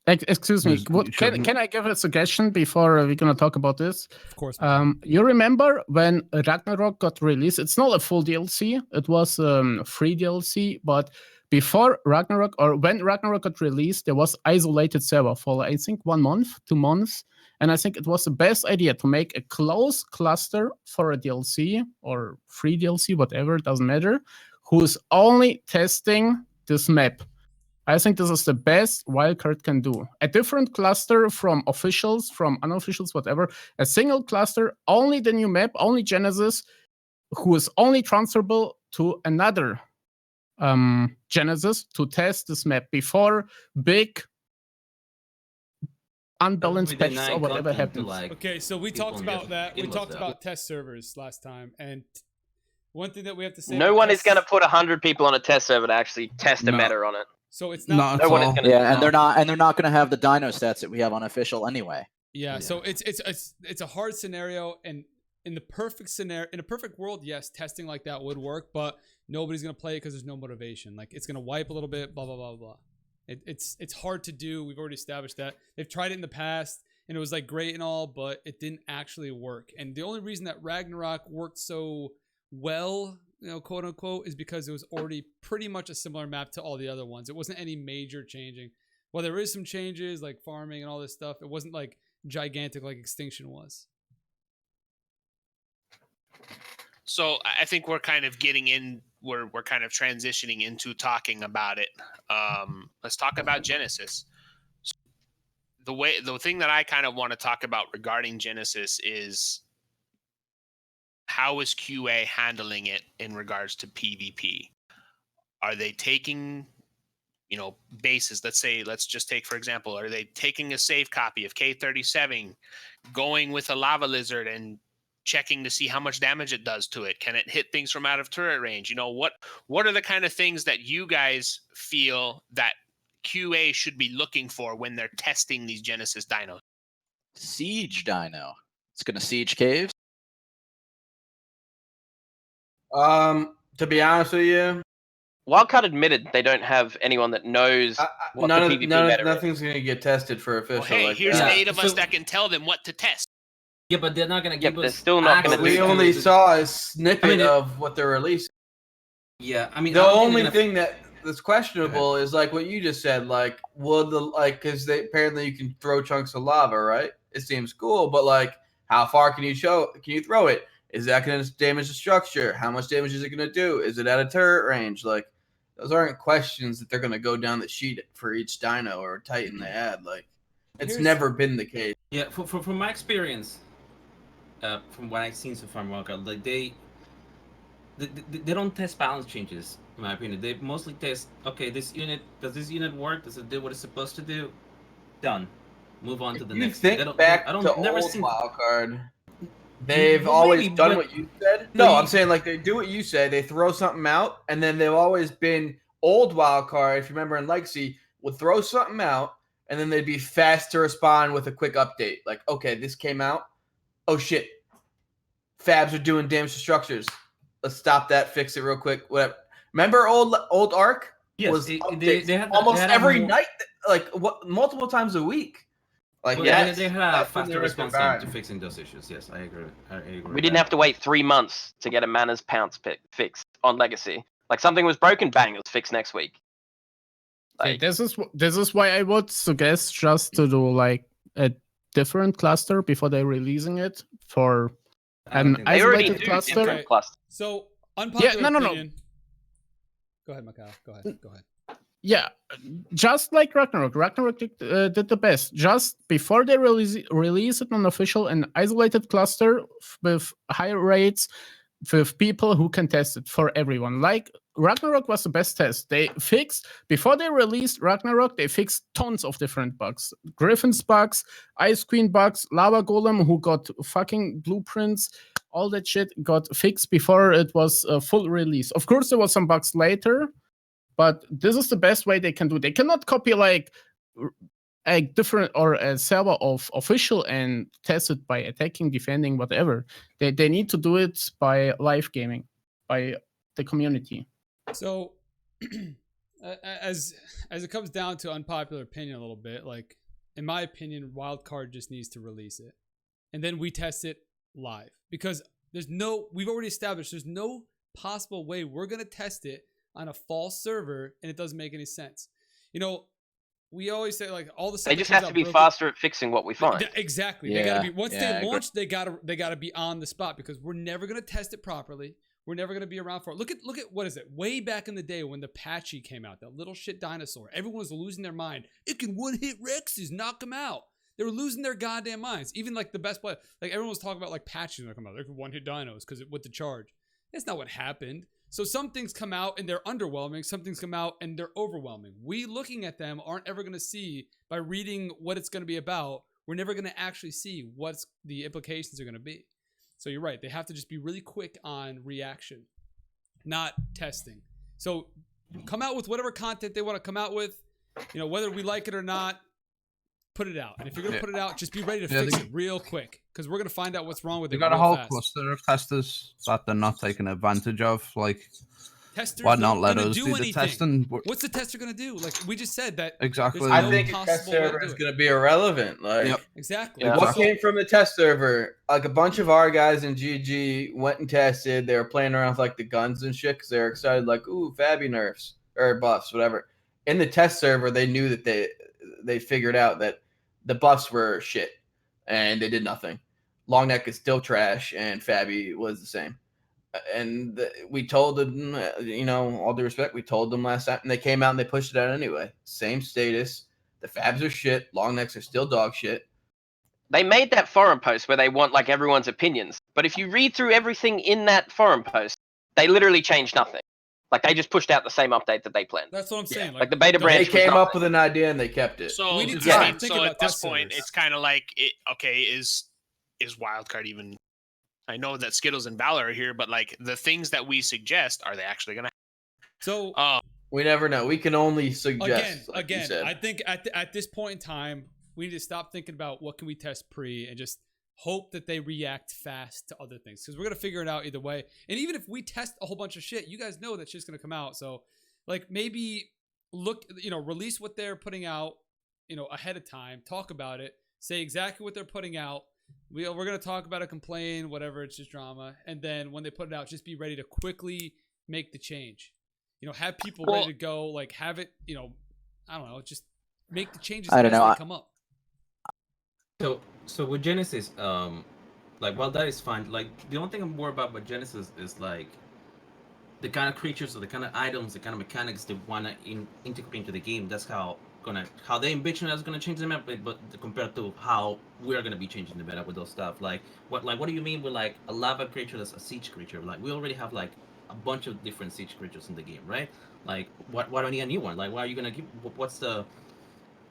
Excuse me. Can I give a suggestion before we're gonna talk about this? Of course. You remember when Ragnarok got released? It's not a full DLC. It was free DLC. But before Ragnarok, or when Ragnarok got released, there was isolated server for I think 1 month, 2 months, and I think it was the best idea to make a closed cluster for a DLC or free DLC, whatever, it doesn't matter, who's only testing this map. I think this is the best Wildcard can do. A different cluster from officials, from unofficials, whatever. A single cluster, only the new map, only Genesis, who is only transferable to another Genesis to test this map before big unbalanced patches or whatever happens. Okay, so we talked about that. We talked about test servers last time, and one thing that we have to say: no one is going to put 100 people on a test server to actually test a meta on it. So it's not. No one is gonna and they're not going to have the dino stats that we have on official anyway. Yeah, so it's a hard scenario, and in the perfect scenario, in a perfect world, yes, testing like that would work, but nobody's going to play it because there's no motivation. Like it's going to wipe a little bit, blah blah blah blah. It's hard to do. We've already established that. They've tried it in the past, and it was like great and all, but it didn't actually work. And the only reason that Ragnarok worked so well, you know, quote unquote, is because it was already pretty much a similar map to all the other ones. It wasn't any major changing. Well, there is some changes like farming and all this stuff. It wasn't like gigantic like Extinction was. So I think we're kind of getting in. We're kind of transitioning into talking about it. Let's talk about Genesis. The thing that I kind of want to talk about regarding Genesis is how is QA handling it in regards to PvP? Are they taking, you know, bases? Let's just take, for example, are they taking a save copy of K37, going with a lava lizard and checking to see how much damage it does to it? Can it hit things from out of turret range? You know, what are the kind of things that you guys feel that QA should be looking for when they're testing these Genesis dinos? Siege dino. It's going to siege caves. To be honest with you, Wildcard admitted they don't have anyone that knows what the PvP meta is. Nothing's going to get tested for official. Well, hey, like here's that. 8 of us that can tell them what to test. Yeah, but they're not going to give us. They're still not going to. We only saw a snippet of what they're releasing. Yeah, I mean, the only thing that's questionable is like what you just said. Like, because apparently you can throw chunks of lava, right? It seems cool, but like, how far can you throw it? Is that going to damage the structure? How much damage is it going to do? Is it at a turret range? Like, those aren't questions that they're going to go down the sheet for each dino or Titan they add. Like, it's never been the case. Yeah, from my experience, from what I've seen so far, Wildcard, like they don't test balance changes, in my opinion. They mostly test, okay, does this unit work? Does it do what it's supposed to do? Done. Move on to the next. Think back to never old seen wildcard. They've always done what you said. No, I'm saying like they do what you said. They throw something out, and then they've always been old wildcard. If you remember in Legacy, would throw something out, and then they'd be fast to respond with a quick update. Like, okay, this came out. Oh shit, Fabs are doing damage to structures. Let's stop that. Fix it real quick. Whatever. Remember old Arc? Yes, they had almost every night, like multiple times a week. Like they had a faster response time to fixing those issues. Yes, I agree. We didn't have to wait 3 months to get a Manners Pounce fixed on Legacy. Like something was broken, bang, it was fixed next week. Like, this is why I would suggest just to do like a different cluster before they're releasing it for an isolated cluster. So unpopular no. opinion. Go ahead, Mukkayo. Go ahead. Yeah, just like Ragnarok. Ragnarok did the best. Just before they release it on official and isolated cluster with higher rates, with people who can test it for everyone. Like Ragnarok was the best test. They fixed, before they released Ragnarok, they fixed tons of different bugs. Griffin's bugs, Ice Queen bugs, Lava Golem who got fucking blueprints, all that shit got fixed before it was a full release. Of course, there was some bugs later, but this is the best way they can do it. They cannot copy like a different or a server of official and test it by attacking, defending, whatever. They need to do it by live gaming, by the community. So as it comes down to unpopular opinion a little bit, like in my opinion, Wildcard just needs to release it. And then we test it live. Because we've already established there's no possible way we're gonna test it on a false server and it doesn't make any sense. You know, we always say like all the stuff they just have to be faster at fixing what we find. Exactly. Yeah, they gotta be once they launch, they gotta be on the spot because we're never gonna test it properly. We're never gonna be around for it. Look at what is it? Way back in the day when the Patchy came out, that little shit dinosaur. Everyone was losing their mind. It can one-hit Rexes, knock them out. They were losing their goddamn minds. Even like the best player, like everyone was talking about like Patchy when they come out. They could one-hit dinos because with the charge. That's not what happened. So some things come out and they're underwhelming. Some things come out and they're overwhelming. We looking at them aren't ever going to see by reading what it's going to be about. We're never going to actually see what's the implications are going to be. So you're right. They have to just be really quick on reaction, not testing. So come out with whatever content they want to come out with, you know, whether we like it or not, put it out. And if you're going to put it out, just be ready to fix it real quick because we're going to find out what's wrong with it. You got a whole cluster of testers that they're not taking advantage of. Like, testers why not let us do the testing? What's the tester going to do? Like, we just said that. Exactly. I think a test server is going to be irrelevant. Like, exactly. What came from the test server? Like, a bunch of our guys in GG went and tested. They were playing around with, like, the guns and shit because they were excited, like, ooh, Fabi nerfs or buffs, whatever. In the test server, they knew that they figured out that the buffs were shit, and they did nothing. Long neck is still trash, and Fabi was the same. And we told them, you know, all due respect, we told them last time, and they came out and they pushed it out anyway. Same status. The Fabs are shit. Long necks are still dog shit. They made that forum post where they want like everyone's opinions, but if you read through everything in that forum post, they literally changed nothing. Like they just pushed out the same update that they planned. That's what I'm saying. Like the beta branch. They came up with an idea and they kept it. So, we need to so think at this point, it's kind of like, is Wildcard even? I know that Skittles and Valor are here, but like the things that we suggest, are they actually gonna? So we never know. We can only suggest. Again, I think at this point in time, we need to stop thinking about what can we test pre and just hope that they react fast to other things because we're gonna figure it out either way. And even if we test a whole bunch of shit, you guys know that shit's gonna come out. So like maybe release what they're putting out, ahead of time, talk about it, say exactly what they're putting out. We're gonna talk about it, complain, whatever, it's just drama. And then when they put it out, just be ready to quickly make the change. Have people ready to go, like have it, I don't know, just make the changes as they come up. So with Genesis, while that is fine, like the only thing I'm worried about with Genesis is like the kind of creatures or the kind of items, the kind of mechanics they wanna integrate into the game. That's how they envision that's gonna change the map, but compared to how we're gonna be changing the meta with those stuff. Like what do you mean with like a lava creature that's a siege creature? Like we already have like a bunch of different siege creatures in the game, right? Like, why do I need a new one? Like, why are you gonna give? What's the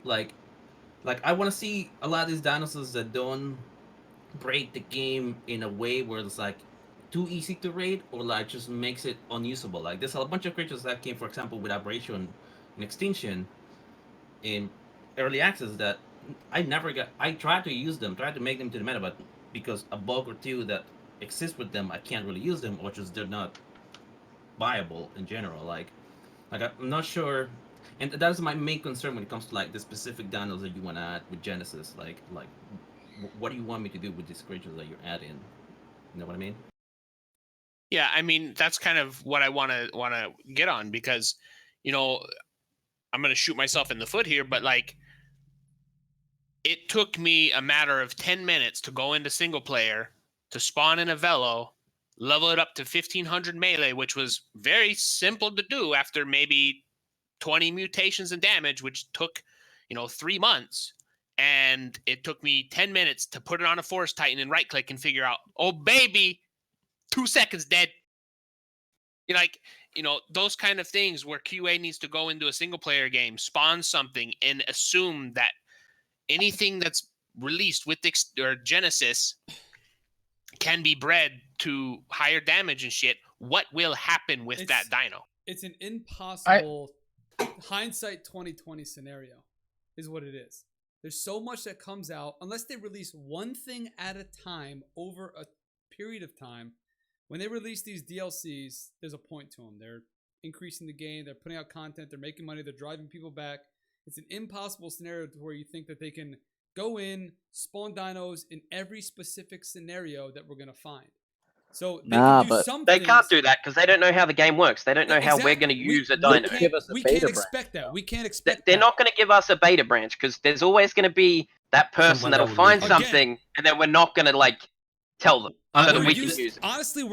like? I want to see a lot of these dinosaurs that don't break the game in a way where it's like too easy to raid or like just makes it unusable. Like, there's a bunch of creatures that came, for example, with Aberration and Extinction in early access that I tried to use them, tried to make them to the meta, but because a bug or two that exists with them, I can't really use them, or just they're not viable in general. Like I'm not sure, and that's my main concern when it comes to like the specific dinos that you want to add with Genesis. Like what do you want me to do with these creatures that you're adding? You know what I mean? Yeah, I mean that's kind of what I want to get on, because I'm going to shoot myself in the foot here, but like it took me a matter of 10 minutes to go into single player, to spawn in a Velo, level it up to 1500 melee, which was very simple to do after maybe 20 mutations and damage, which took 3 months. And it took me 10 minutes to put it on a Forest Titan and right click and figure out, oh baby, 2 seconds dead. Those kind of things where QA needs to go into a single player game, spawn something, and assume that anything that's released with Genesis can be bred to higher damage and shit. What will happen with that dino? It's an impossible hindsight 2020 scenario is what it is. There's so much that comes out unless they release one thing at a time over a period of time. When they release these DLCs, there's a point to them. They're increasing the game. They're putting out content. They're making money. They're driving people back. It's an impossible scenario to where you think that they can go in, spawn dinos in every specific scenario that we're going to find. So they can do some they things. can't do that because they don't know how the game works. They don't know how we're going to use a dino. We can't expect that. We can't expect They're not going to give us a beta branch because there's always going to be that person that'll find something and then we're not going to tell them so that we can use it. Honestly,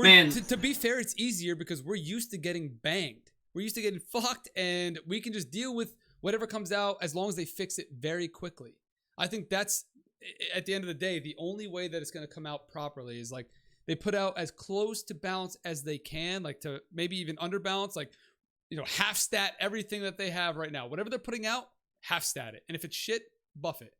to be fair, it's easier because we're used to getting banged. We're used to getting fucked, and we can just deal with whatever comes out as long as they fix it very quickly. I think that's, at the end of the day, the only way that it's going to come out properly is they put out as close to balance as they can, to maybe even under balance, half stat everything that they have right now. Whatever they're putting out, half stat it. And if it's shit, buff it.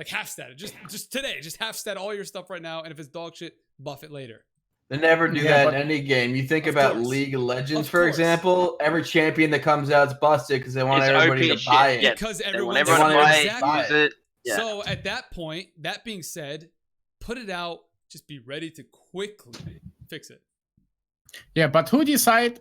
Half stat it. Just today, just half stat all your stuff right now. And if it's dog shit, buff it later. They never do that in any game. You think about League of Legends, for example. Every champion that comes out is busted because they want everybody to buy it. Because everyone wants to buy it. Yeah. So at that point, that being said, put it out. Just be ready to quickly fix it. Yeah, but who decide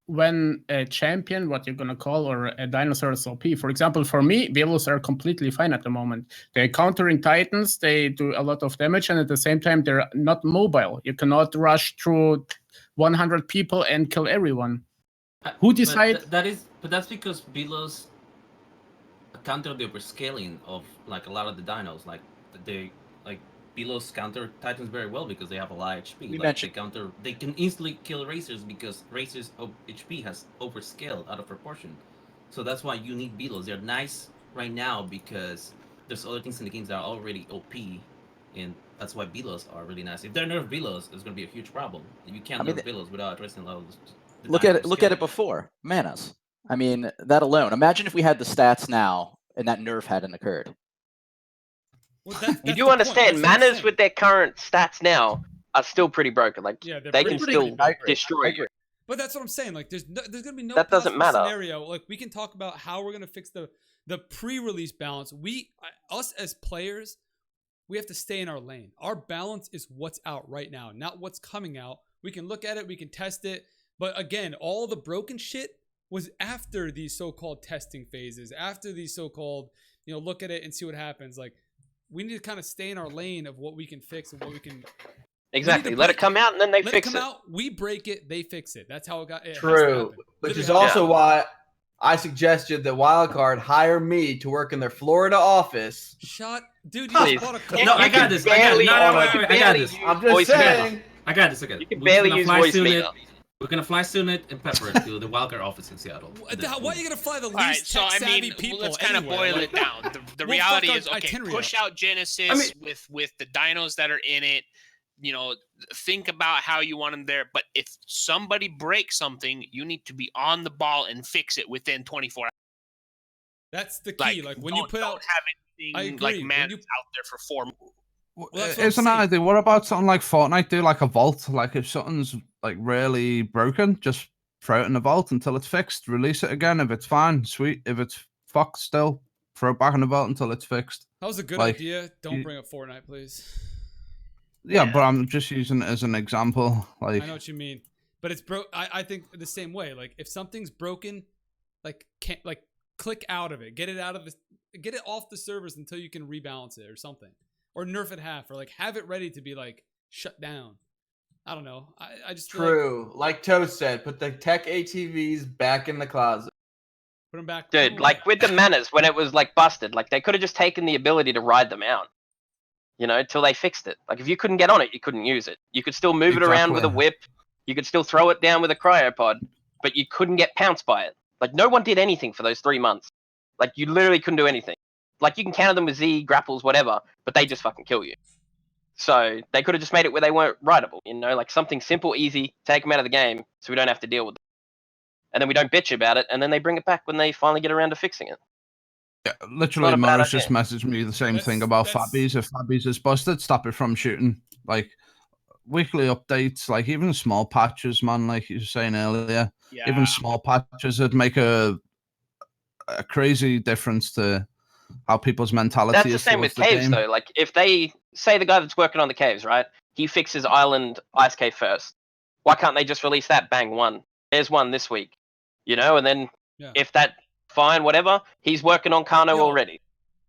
when a champion, what you're gonna call, or a dinosaur is OP? For example, for me, Velos are completely fine at the moment. They're countering Titans, they do a lot of damage, and at the same time, they're not mobile. You cannot rush through 100 people and kill everyone. Who decide? But that's because Velos counter the overscaling of a lot of the dinos. Velos counter Titans very well because they have a lot of HP. They can instantly kill Racers because Racers' HP has overscaled out of proportion. So that's why you need Velos. They're nice right now because there's other things in the games that are already OP, and that's why Velos are really nice. If they're nerf Velos, it's going to be a huge problem. You can't nerf Velos without addressing a lot of the Look at it before. Manas. I mean, that alone. Imagine if we had the stats now and that nerf hadn't occurred. Well, that's you do understand, Manas with their current stats now are still pretty broken. They can still destroy you. But that's what I'm saying. There's gonna be no that doesn't matter. Scenario. We can talk about how we're gonna fix the pre-release balance. Us as players, we have to stay in our lane. Our balance is what's out right now, not what's coming out. We can look at it, we can test it, but again, all the broken shit was after these so-called testing phases, after these so-called, look at it and see what happens. We need to kind of stay in our lane of what we can fix and what we can. Exactly. Let it come out and then they fix it. Let it come out. We break it. They fix it. That's how it got. True. Which is also why I suggested that Wildcard hire me to work in their Florida office. Dude, you just bought a car. No, I got this. I got this. I'm just saying. I got this. You can barely use voice meter. We're gonna fly Zunit and Pepper to the Wildcard office in Seattle. Why are you gonna fly the least tech-savvy people? Let's kind of boil it down. The reality is, push out Genesis with the dinos that are in it. you know, think about how you want them there. But if somebody breaks something, you need to be on the ball and fix it within 24 hours. That's the key. Like when you put out, have anything like man out there for 4 months. Well, it's an idea. What about something like Fortnite? Do like a vault. Like if something's like really broken, just throw it in the vault until it's fixed. Release it again if it's fine. Sweet. If it's fucked still, throw it back in the vault until it's fixed. That was a good idea. Don't bring up Fortnite, please. Yeah, but I'm just using it as an example. Like I know what you mean, but it's broke. I think the same way. Like if something's broken, like can't like click out of it, get it off the servers until you can rebalance it or something, or nerf it half, or like have it ready to be like shut down. I don't know. I just true. Like Toast said, put the tech ATVs back in the closet. Put them back, dude. Like with the manners when it was like busted, like they could have just taken the ability to ride them out. You know, till they fixed it. Like if you couldn't get on it, you couldn't use it. You could still move it around with a whip. You could still throw it down with a cryopod, but you couldn't get pounced by it. Like no one did anything for those 3 months. Like you literally couldn't do anything. Like you can counter them with Z, grapples, whatever, but they just fucking kill you. So they could have just made it where they weren't rideable, you know, like something simple, easy, take them out of the game so we don't have to deal with it. And then we don't bitch about it, and then they bring it back when they finally get around to fixing it. Yeah, literally, Morris just messaged me the same thing about Fabbies. If Fabbies is busted, stop it from shooting. Like, weekly updates, like even small patches, man, like you were saying earlier. Yeah. Even small patches would make a crazy difference to how people's mentality is. That's the same with caves, though. Like, if they say the guy that's working on the caves, right, he fixes Island Ice Cave first. Why can't they just release that? Bang, one. There's one this week. You know, and then if that... fine, whatever. He's working on Kano already.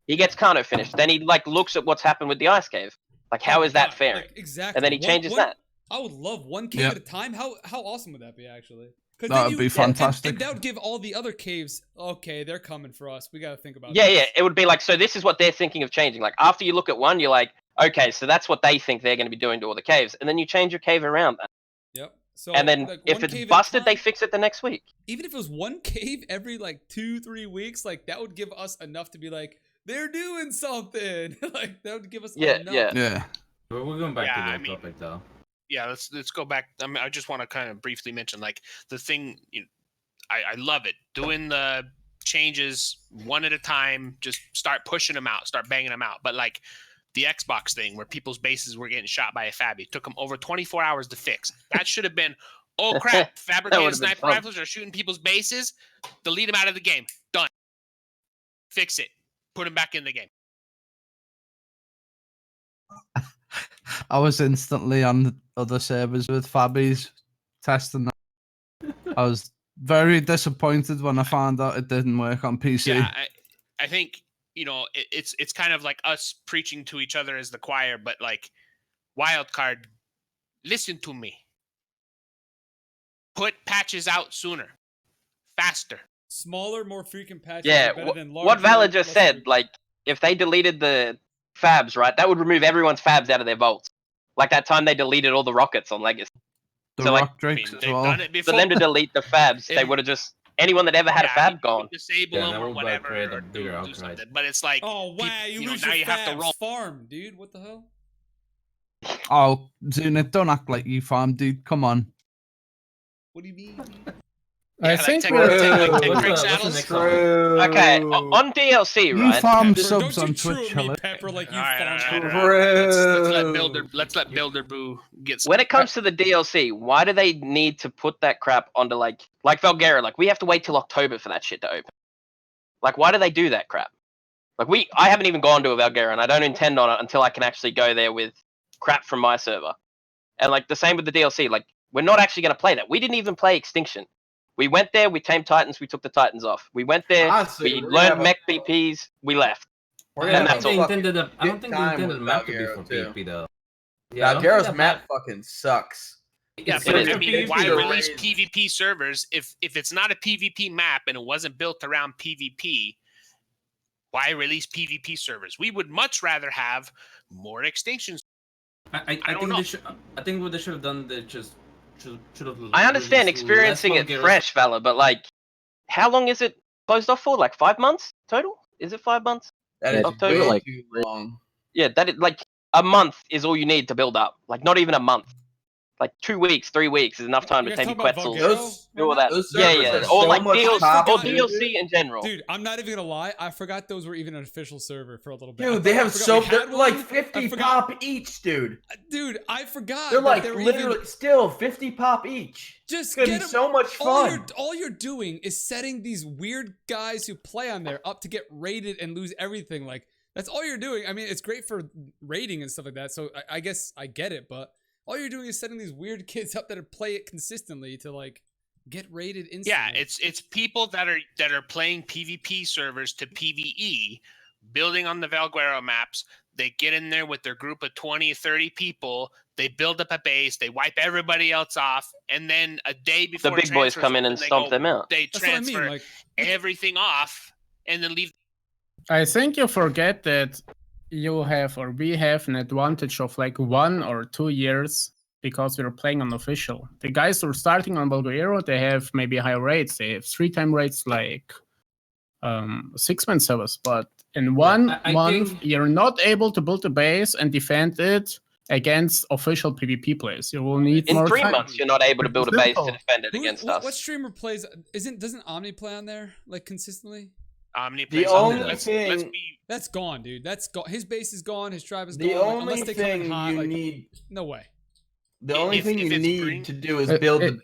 He gets Kano finished. Then he like looks at what's happened with the ice cave. Like, how is that fair? Like, exactly. And then he changes that. I would love one cave at a time. How awesome would that be, actually? That would be fantastic. And that would give all the other caves, okay, they're coming for us. We got to think about this. Yeah. It would be like, so this is what they're thinking of changing. Like, after you look at one, you're like, okay, so that's what they think they're going to be doing to all the caves. And then you change your cave around that. Yep. So, and then like, if it's busted, they fix it the next week. Even if it was one cave every like 2-3 weeks, like that would give us enough to be like, they're doing something. Like that would give us enough. Yeah. We're going back to the topic though. Yeah, let's go back. I mean, I just want to kind of briefly mention like the thing. You know, I love it doing the changes one at a time. Just start pushing them out, start banging them out. But like the Xbox thing where people's bases were getting shot by a Fabby. It took them over 24 hours to fix. That should have been, oh crap, fabricated sniper rifles are shooting people's bases. Delete them out of the game. Done. Fix it. Put them back in the game. I was instantly on the other servers with Fabbies testing that. I was very disappointed when I found out it didn't work on PC. Yeah, I think... you know, it's kind of like us preaching to each other as the choir, but like Wildcard, listen to me. Put patches out sooner, faster, smaller, more frequent patches. Yeah, better than larger, what Valor just said, like if they deleted the fabs, right, that would remove everyone's fabs out of their vaults. Like that time they deleted all the rockets on Legacy. The rock drakes as well. For them to delete the fabs, they would have just. Anyone that ever had a fab gone. Disable them or whatever. Or do something. But it's like, oh wow, you lose now you have to roll farm, dude. What the hell? Oh, Zunit, don't act like you farm, dude. Come on. What do you mean? I think okay, on DLC, right? You farm subs on Twitch, me, Pepper, like you Let's let Builder Boo get. When it comes to the DLC, why do they need to put that crap onto like Valguera? Like we have to wait till October for that shit to open. Like why do they do that crap? Like I haven't even gone to a Valguera, and I don't intend on it until I can actually go there with crap from my server. And like the same with the DLC, like we're not actually going to play that. We didn't even play Extinction. We went there, we tamed Titans, we took the Titans off. We went there, we learned mech BPs, we left. I don't think they intended the map to be for PvP though. Yeah, Valguera's map fucking sucks. Yeah, but I mean, why release PvP servers if it's not a PvP map and it wasn't built around PvP? Why release PvP servers? We would much rather have more extinctions. I think what they should have done, they just should have. I understand experiencing it fresh, Valor, but like, how long is it closed off for? Like 5 months total? Is it 5 months? That is October, way too long. Yeah, that is like A month is all you need to build up. Like, not even a month. Like 2 weeks, 3 weeks is enough time to take your Quetzals, do all that. Yeah. Or like DLC in general. Dude, I'm not even gonna lie. I forgot those were even an official server for a little bit. Dude, they have they're like 50 pop each, dude. Dude, I forgot. They're like literally still 50 pop each. Just it's gonna be so much fun. All you're doing is setting these weird guys who play on there up to get raided and lose everything. Like, that's all you're doing. I mean, it's great for raiding and stuff like that. So I guess I get it, but all you're doing is setting these weird kids up that play it consistently to like get raided instantly. Yeah, it's people that are playing PvP servers to PvE, building on the Valguero maps. They get in there with their group of 20, 30 people. They build up a base. They wipe everybody else off, and then a day before the big boys come in and stomp them out. They transfer everything off and then leave. I think you forget that you have, or we have, an advantage of like 1 or 2 years because we're playing on official. The guys who are starting on Valguero, they have maybe higher rates. They have 3-time rates like 6-man servers. But in 1 month, you're not able to build a base and defend it against official PvP players. You will need more time. In 3 months, you're not able to build a base to defend it against us. What streamer plays? Doesn't Omni play on there like consistently? Omni the only thing that's gone, dude. That's gone. His base is gone. His tribe is gone. The only thing you need. No way. The only thing you need to do is build the base.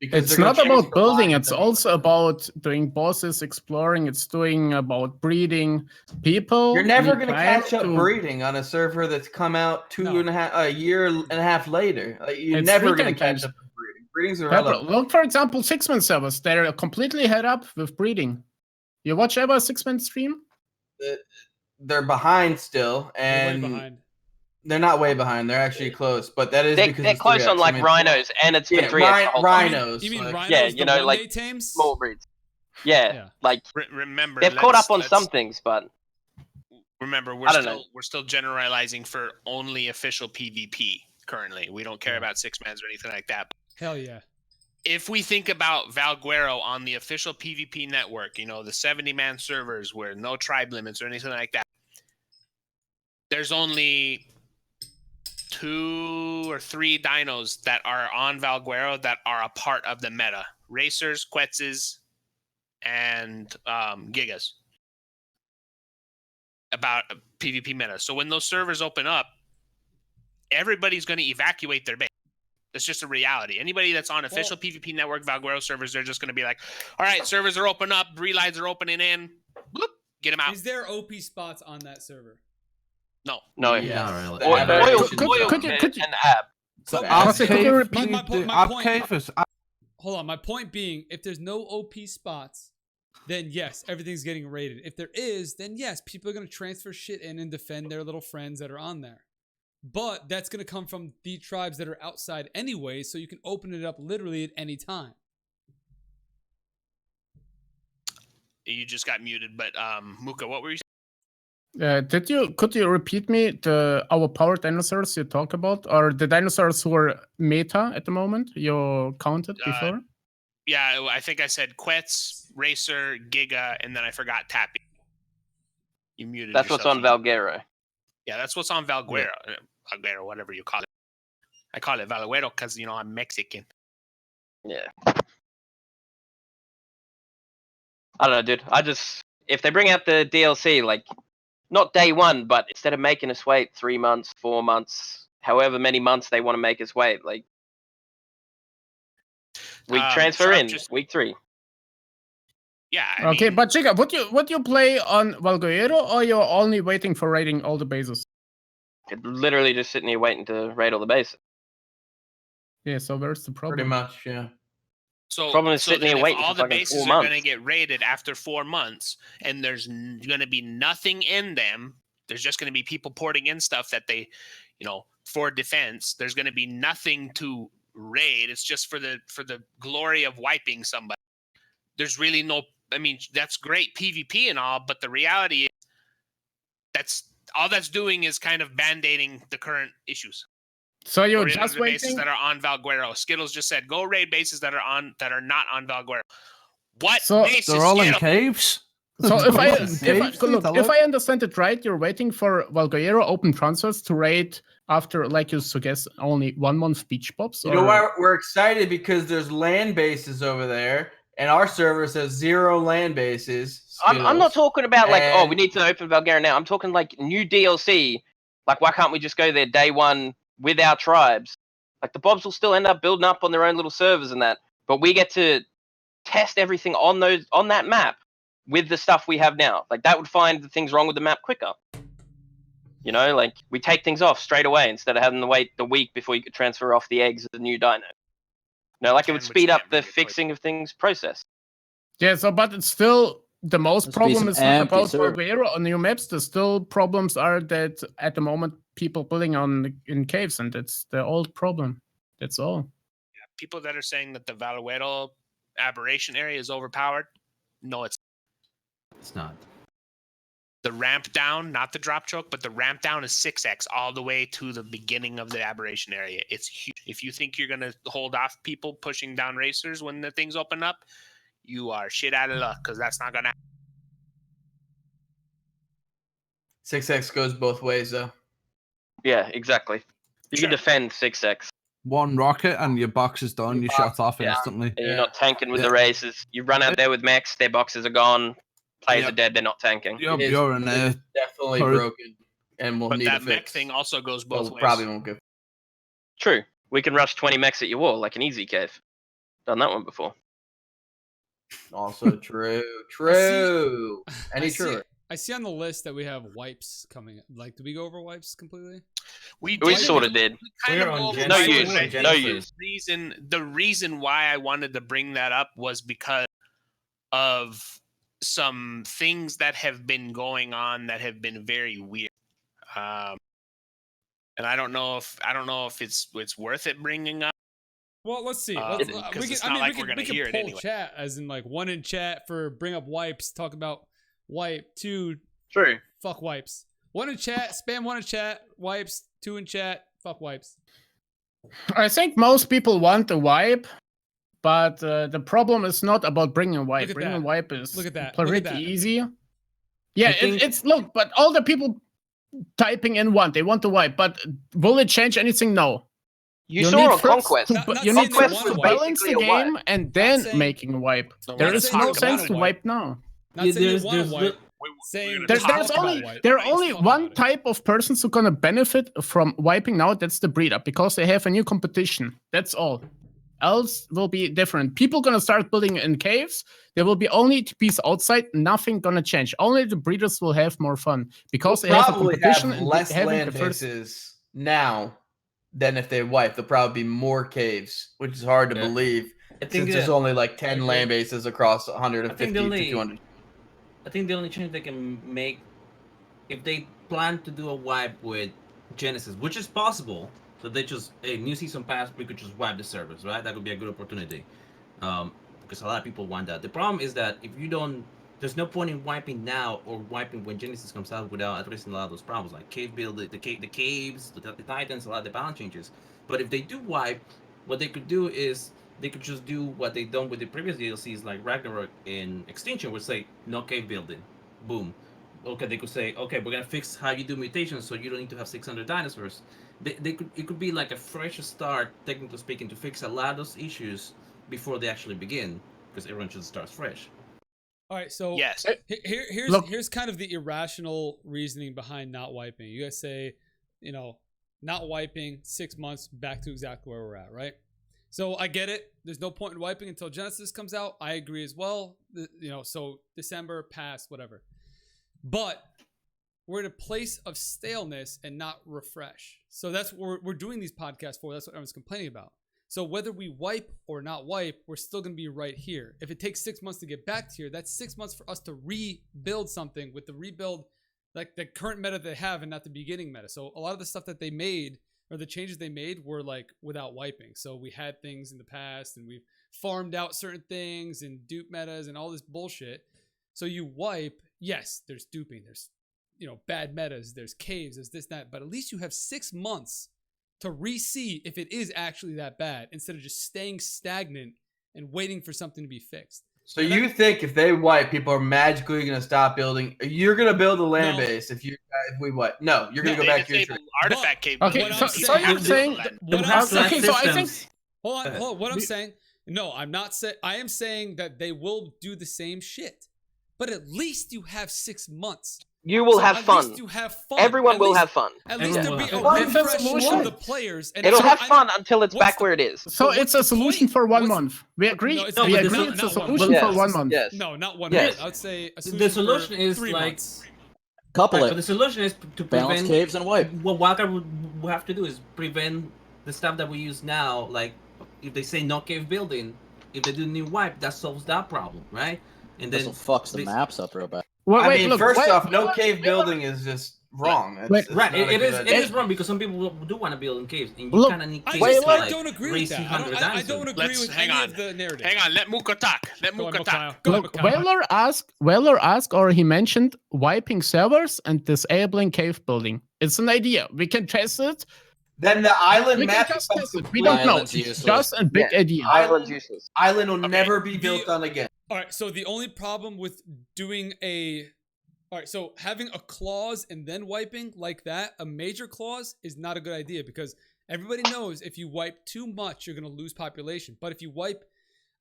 Because it's not about building. It's also about doing bosses, exploring. It's doing about breeding people. You're never going to catch up breeding on a server that's come out a year and a half later. You're never going to catch up with breeding. Breeding's irrelevant. Look, for example, 6-man servers. They're completely head up with breeding. You watch ever a 6-man stream? They're behind still, and they're not way behind. They're actually close, but that is because they're close on like rhinos, and it's been 3 rhinos. You mean rhinos? Yeah, you know, like small breeds. Yeah, like remember they've caught up on some things, but remember we're still generalizing for only official PvP currently. We don't care about 6-mans or anything like that. Hell yeah. If we think about Valguero on the official PvP network, you know, the 70-man servers where no tribe limits or anything like that, there's only 2 or 3 dinos that are on Valguero that are a part of the meta. Racers, Quetzes, and Gigas. About PvP meta. So when those servers open up, everybody's going to evacuate their base. That's just a reality. Anybody that's on official PvP network Valguero servers, they're just going to be like, all right, servers are open up, relies are opening in, bloop, get them out. Is there OP spots on that server? No. Yeah. Could you and Ab. So hold on. My point being, if there's no OP spots, then yes, everything's getting raided. If there is, then yes, people are going to transfer shit in and defend their little friends that are on there. But that's going to come from the tribes that are outside anyway, so you can open it up literally at any time. You just got muted, but Mukka, what were you saying? Could you repeat me our power dinosaurs you talk about, or the dinosaurs who are meta at the moment you counted before? Yeah, I think I said Quetz, Racer, Giga, and then I forgot Tappy. You muted. That's what's on Valguero. Yeah, that's what's on Valguero. Valguero, whatever you call it. I call it Valguero because, you know, I'm Mexican. Yeah. I don't know, dude. If they bring out the DLC, like, not day 1, but instead of making us wait 3 months, 4 months, however many months they want to make us wait, like, we transfer in week 3. Yeah. Okay, but Chica, would you play on Valguero, or you're only waiting for raiding all the bases? Literally just sitting here waiting to raid all the bases. Yeah, so where's the problem? Pretty much, yeah. So, problem is sitting here waiting all for the bases are going to get raided after 4 months, and there's going to be nothing in them. There's just going to be people porting in stuff that they, you know, for defense. There's going to be nothing to raid. It's just for the glory of wiping somebody. There's really no. I mean, that's great PvP and all, but the reality is that's doing is kind of band-aiding the current issues. So you're just waiting? Bases that are on Valguero. Skittles just said, go raid bases that are not on Valguero. What? So they're all in caves? So if I understand it right, you're waiting for Valguero open transfers to raid after, like you suggest, only 1 month beach pops. You know why we're excited? Because there's land bases over there, and our server says 0 land bases. I'm not talking about like, we need to open Valguero now. I'm talking like new DLC. Like, why can't we just go there day one with our tribes? Like, the Bobs will still end up building up on their own little servers and that, but we get to test everything on that map with the stuff we have now. Like, that would find the things wrong with the map quicker. You know, like, we take things off straight away instead of having to wait the week before you could transfer off the eggs of the new dino. You know, like, it would speed up the fixing of things process. Yeah, so, but it's still, the most problem is not about Valguero on new maps. The still problems are that at the moment people building in caves, and that's the old problem. That's all. Yeah, people that are saying that the Valguero aberration area is overpowered, no, it's not. The ramp down, not the drop choke, but the ramp down is 6x all the way to the beginning of the aberration area. It's huge. If you think you're going to hold off people pushing down racers when the things open up, you are shit out of luck, because that's not going to happen. 6x goes both ways, though. Yeah, exactly. You can defend 6x. One rocket and your box is done. You shut off instantly. And you're not tanking with the races. You run out there with mechs, their boxes are gone. Players are dead, they're not tanking. You're in there. Definitely broken. And we'll need that a mech fix. thing also goes both ways. Probably won't go. True. We can rush 20 mechs at your wall like an easy cave. Done that one before. Also true. True. Any truer. I see on the list that we have wipes coming. Like, did we go over wipes completely? We sort of did. No use. The reason why I wanted to bring that up was because of some things that have been going on that have been very weird. And I don't know if it's worth it bringing up. Well, let's see. We can poll chat, as in like 1 in chat for bring up wipes, talk about wipe, 2. True. Fuck wipes. 1 in chat, spam 1 in chat, wipes, 2 in chat, fuck wipes. I think most people want a wipe, but the problem is not about bringing a wipe. Bringing a wipe is pretty easy. Yeah, look, but all the people typing in they want to wipe, but will it change anything? No. You saw on Conquest. You need first to balance the game and then making a wipe. There is no sense to wipe now. There are only one type of persons who are gonna benefit from wiping now. That's the breeder, because they have a new competition. That's all. Else will be different. People gonna start building in caves. There will be only TPs outside. Nothing gonna change. Only the breeders will have more fun because they have a competition and less land bases now than if they wipe. There'll probably be more caves, which is hard to believe. Since there's only like 10 land bases across 150 to 200. I think the only change they can make, if they plan to do a wipe with Genesis, which is possible, so they just a new season pass, we could just wipe the servers, right? That would be a good opportunity, because a lot of people want that. The problem is that if you don't, there's no point in wiping now or wiping when Genesis comes out without addressing a lot of those problems, like cave build, the caves, the titans, a lot of the balance changes. But if they do wipe, what they could do is they could just do what they've done with the previous DLCs like Ragnarok in Extinction, would say no cave building, boom. Okay, they could say, okay, we're gonna fix how you do mutations, so you don't need to have 600 dinosaurs. It could be like a fresh start, technically speaking, to fix a lot of those issues before they actually begin, because everyone just starts fresh. All right, so yes, here's kind of the irrational reasoning behind not wiping. You guys say, not wiping, 6 months, back to exactly where we're at, right? So I get it. There's no point in wiping until Genesis comes out. I agree as well. So December, past, whatever. But we're in a place of staleness and not refresh. So that's what we're doing these podcasts for. That's what everyone's complaining about. So whether we wipe or not wipe, we're still going to be right here. If it takes 6 months to get back to here, that's 6 months for us to rebuild something with the rebuild, like the current meta they have and not the beginning meta. So a lot of the stuff that they made, or the changes they made, were like without wiping. So we had things in the past and we've farmed out certain things and dupe metas and all this bullshit. So you wipe, yes, there's duping, there's bad metas, there's caves, there's this, that, but at least you have 6 months to re-see if it is actually that bad instead of just staying stagnant and waiting for something to be fixed. So you think if they wipe, people are magically going to stop building? You're going to build a land base if we wipe? No, you're going to go back to your tree. Artifact cave. Okay, so you're saying. Okay, so I think. Hold on. What I'm saying? No, I'm not saying. I am saying that they will do the same shit, but at least you have 6 months. You will have fun. At least you have fun. Everyone will have fun. At least there'll be a refresh from the players. And it'll have fun until it's back where it is. So it's a solution for 1 month. We agree? We agree it's a solution for 1 month. Yes. No, not 1 month. I would say the solution is 3 like months. Couple it. But the solution is to balance prevent caves and wipe. What Wildcard would have to do is prevent the stuff that we use now. Like if they say no cave building, if they do new wipe, that solves that problem, right? And then fucks the maps up real bad. First off, no cave building is just wrong. It's it is wrong because some people do want to build in caves, and you kind of need caves I don't agree with that. I don't agree with any of the narrative. Hang on, let Mukka talk. Look, Weller asked, or he mentioned wiping servers and disabling cave building. It's an idea. We can test it. Then the island map. We don't know. It's just a big idea. Island's useless. Island will never be built on again. All right, so the only problem with doing so having a clause and then wiping like that, a major clause, is not a good idea because everybody knows if you wipe too much, you're going to lose population. But if you wipe,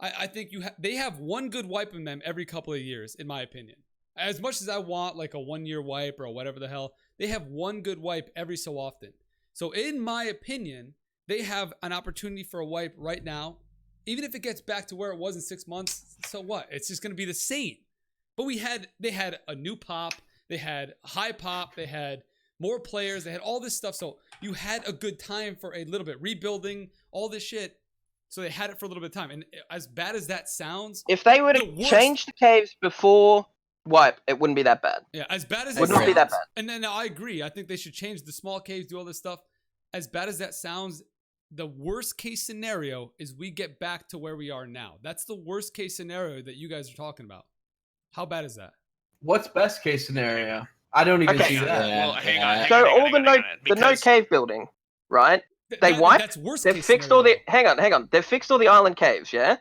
I think they have one good wipe in them every couple of years, in my opinion. As much as I want like a 1 year wipe or whatever the hell, they have one good wipe every so often. So in my opinion, they have an opportunity for a wipe right now. Even if it gets back to where it was in 6 months, so what? It's just going to be the same. But they had a new pop, they had high pop, they had more players, they had all this stuff. So you had a good time for a little bit, rebuilding all this shit. So they had it for a little bit of time. And as bad as that sounds, if they were to change the caves before wipe, it wouldn't be that bad. Yeah, as bad as it would not be that bad. And then I agree. I think they should change the small caves, do all this stuff. As bad as that sounds, the worst case scenario is we get back to where we are now. That's the worst case scenario that you guys are talking about. How bad is that? What's best case scenario? I don't even see that. Well, hang on. So all the no cave building, right? They wiped. That's worst They've case fixed scenario. all the. Hang on. They've fixed all the island caves. Yeah.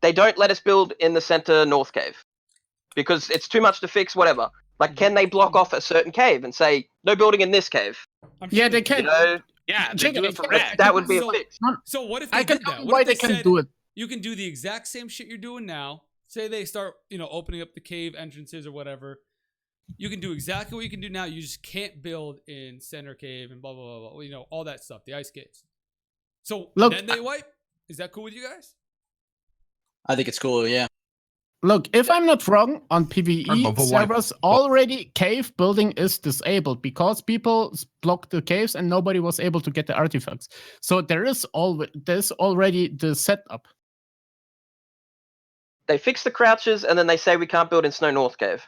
They don't let us build in the center north cave because it's too much to fix. Whatever. Like, can they block off a certain cave and say no building in this cave? Yeah, they can. You know, yeah, they do it for red. That would be a fix. So what if they did that? Why they can do it? You can do the exact same shit you're doing now. Say they start, opening up the cave entrances or whatever. You can do exactly what you can do now. You just can't build in center cave and blah blah blah blah. All that stuff, the ice caves. So then they wipe. Is that cool with you guys? I think it's cool. Yeah. Look, if I'm not wrong, on PvE servers already cave building is disabled because people blocked the caves and nobody was able to get the artifacts. So there's already the setup. They fix the crouches and then they say we can't build in Snow North Cave.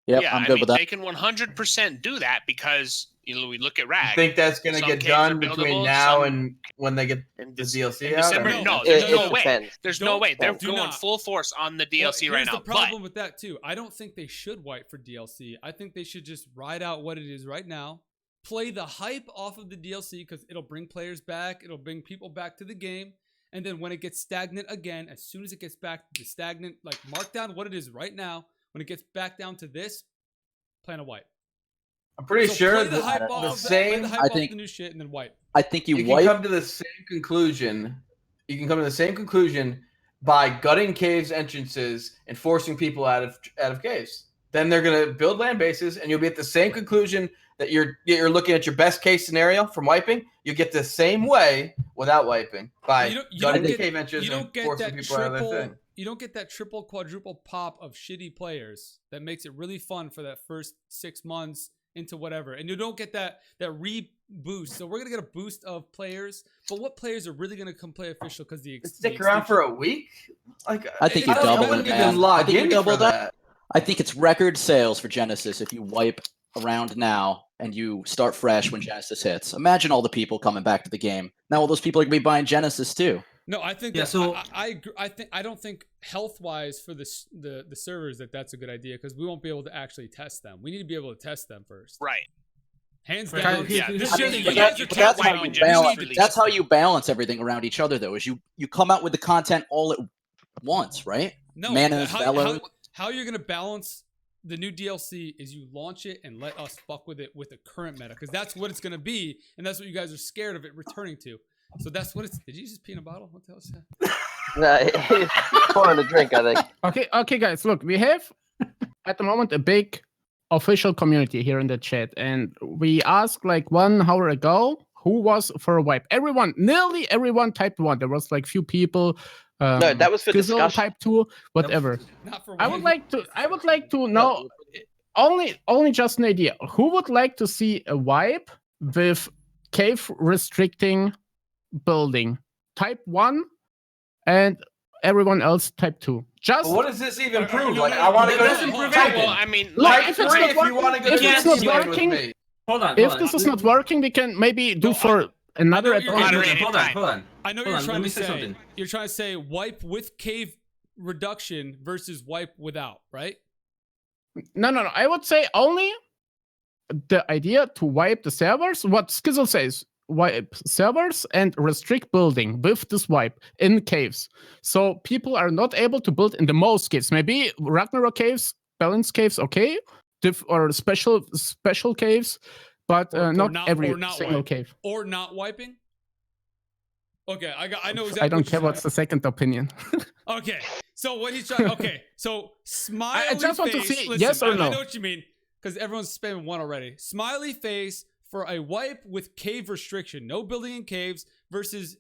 Yep, I'm good with that. They can 100% do that because we look at Rag. You think that's going to get done between now and when they get the DLC out? December? No, there's no way. There's no way. They're going full force on the DLC right now. Here's the problem with that too. I don't think they should wipe for DLC. I think they should just ride out what it is right now. Play the hype off of the DLC because it'll bring players back. It'll bring people back to the game. And then when it gets stagnant again, as soon as it gets back to stagnant, like mark down what it is right now. When it gets back down to this, plan a wipe. I'm pretty sure the hype off the new shit and then wipe. I think you can come to the same conclusion. You can come to the same conclusion by gutting caves entrances and forcing people out of caves. Then they're gonna build land bases, and you'll be at the same conclusion that you're looking at your best case scenario from wiping. You get the same way without wiping by gutting the cave entrances and forcing people out of their thing. You don't get that triple, quadruple pop of shitty players that makes it really fun for that first 6 months into whatever. And you don't get that re-boost. So we're going to get a boost of players. But what players are really going to come play official because stick around for a week? I think you double it, man. I think you double that. I think it's record sales for Genesis if you wipe around now and you start fresh when Genesis hits. Imagine all the people coming back to the game. Now all those people are going to be buying Genesis too. No, I think I don't think health-wise for the servers that's a good idea because we won't be able to actually test them. We need to be able to test them first. Right. Hands down. That's how you balance everything around each other, though. Is you come out with the content all at once, right? No, Mana's Velo. how you're gonna balance the new DLC is you launch it and let us fuck with it with the current meta, because that's what it's gonna be, and that's what you guys are scared of it returning to. So that's what it's. Did you just pee in a bottle? What the hell is that? No, he's pouring a drink, I think. Okay, guys. Look, we have at the moment a big official community here in the chat, and we asked like 1 hour ago who was for a wipe. Nearly everyone typed 1. There was like few people. No, that was for discussion. Type 2, whatever. Not for I would like to know only just an idea. Who would like to see a wipe with cave restricting building? Type 1, and everyone else type 2. Just what does this even prove? Like, I want to go to Well, I mean, like, if it's not working, Hold on. if this is not working, we can maybe do for another. Hold on. I know what you're trying to say. Something. You're trying to say wipe with cave reduction versus wipe without, right? No. I would say only the idea to wipe the servers. What Skizzle says, wipe servers and restrict building with this wipe in caves. So people are not able to build in the most caves. Maybe Ragnarok caves, balance caves, okay, or special caves, but not every single cave. Or not wiping. Okay, I know exactly. I don't care what's the second opinion. Okay, so what he's trying. Okay, so smiley face. I just want to see listen, yes or no. I know what you mean, because everyone's spamming 1 already. Smiley face for a wipe with cave restriction, no building in caves versus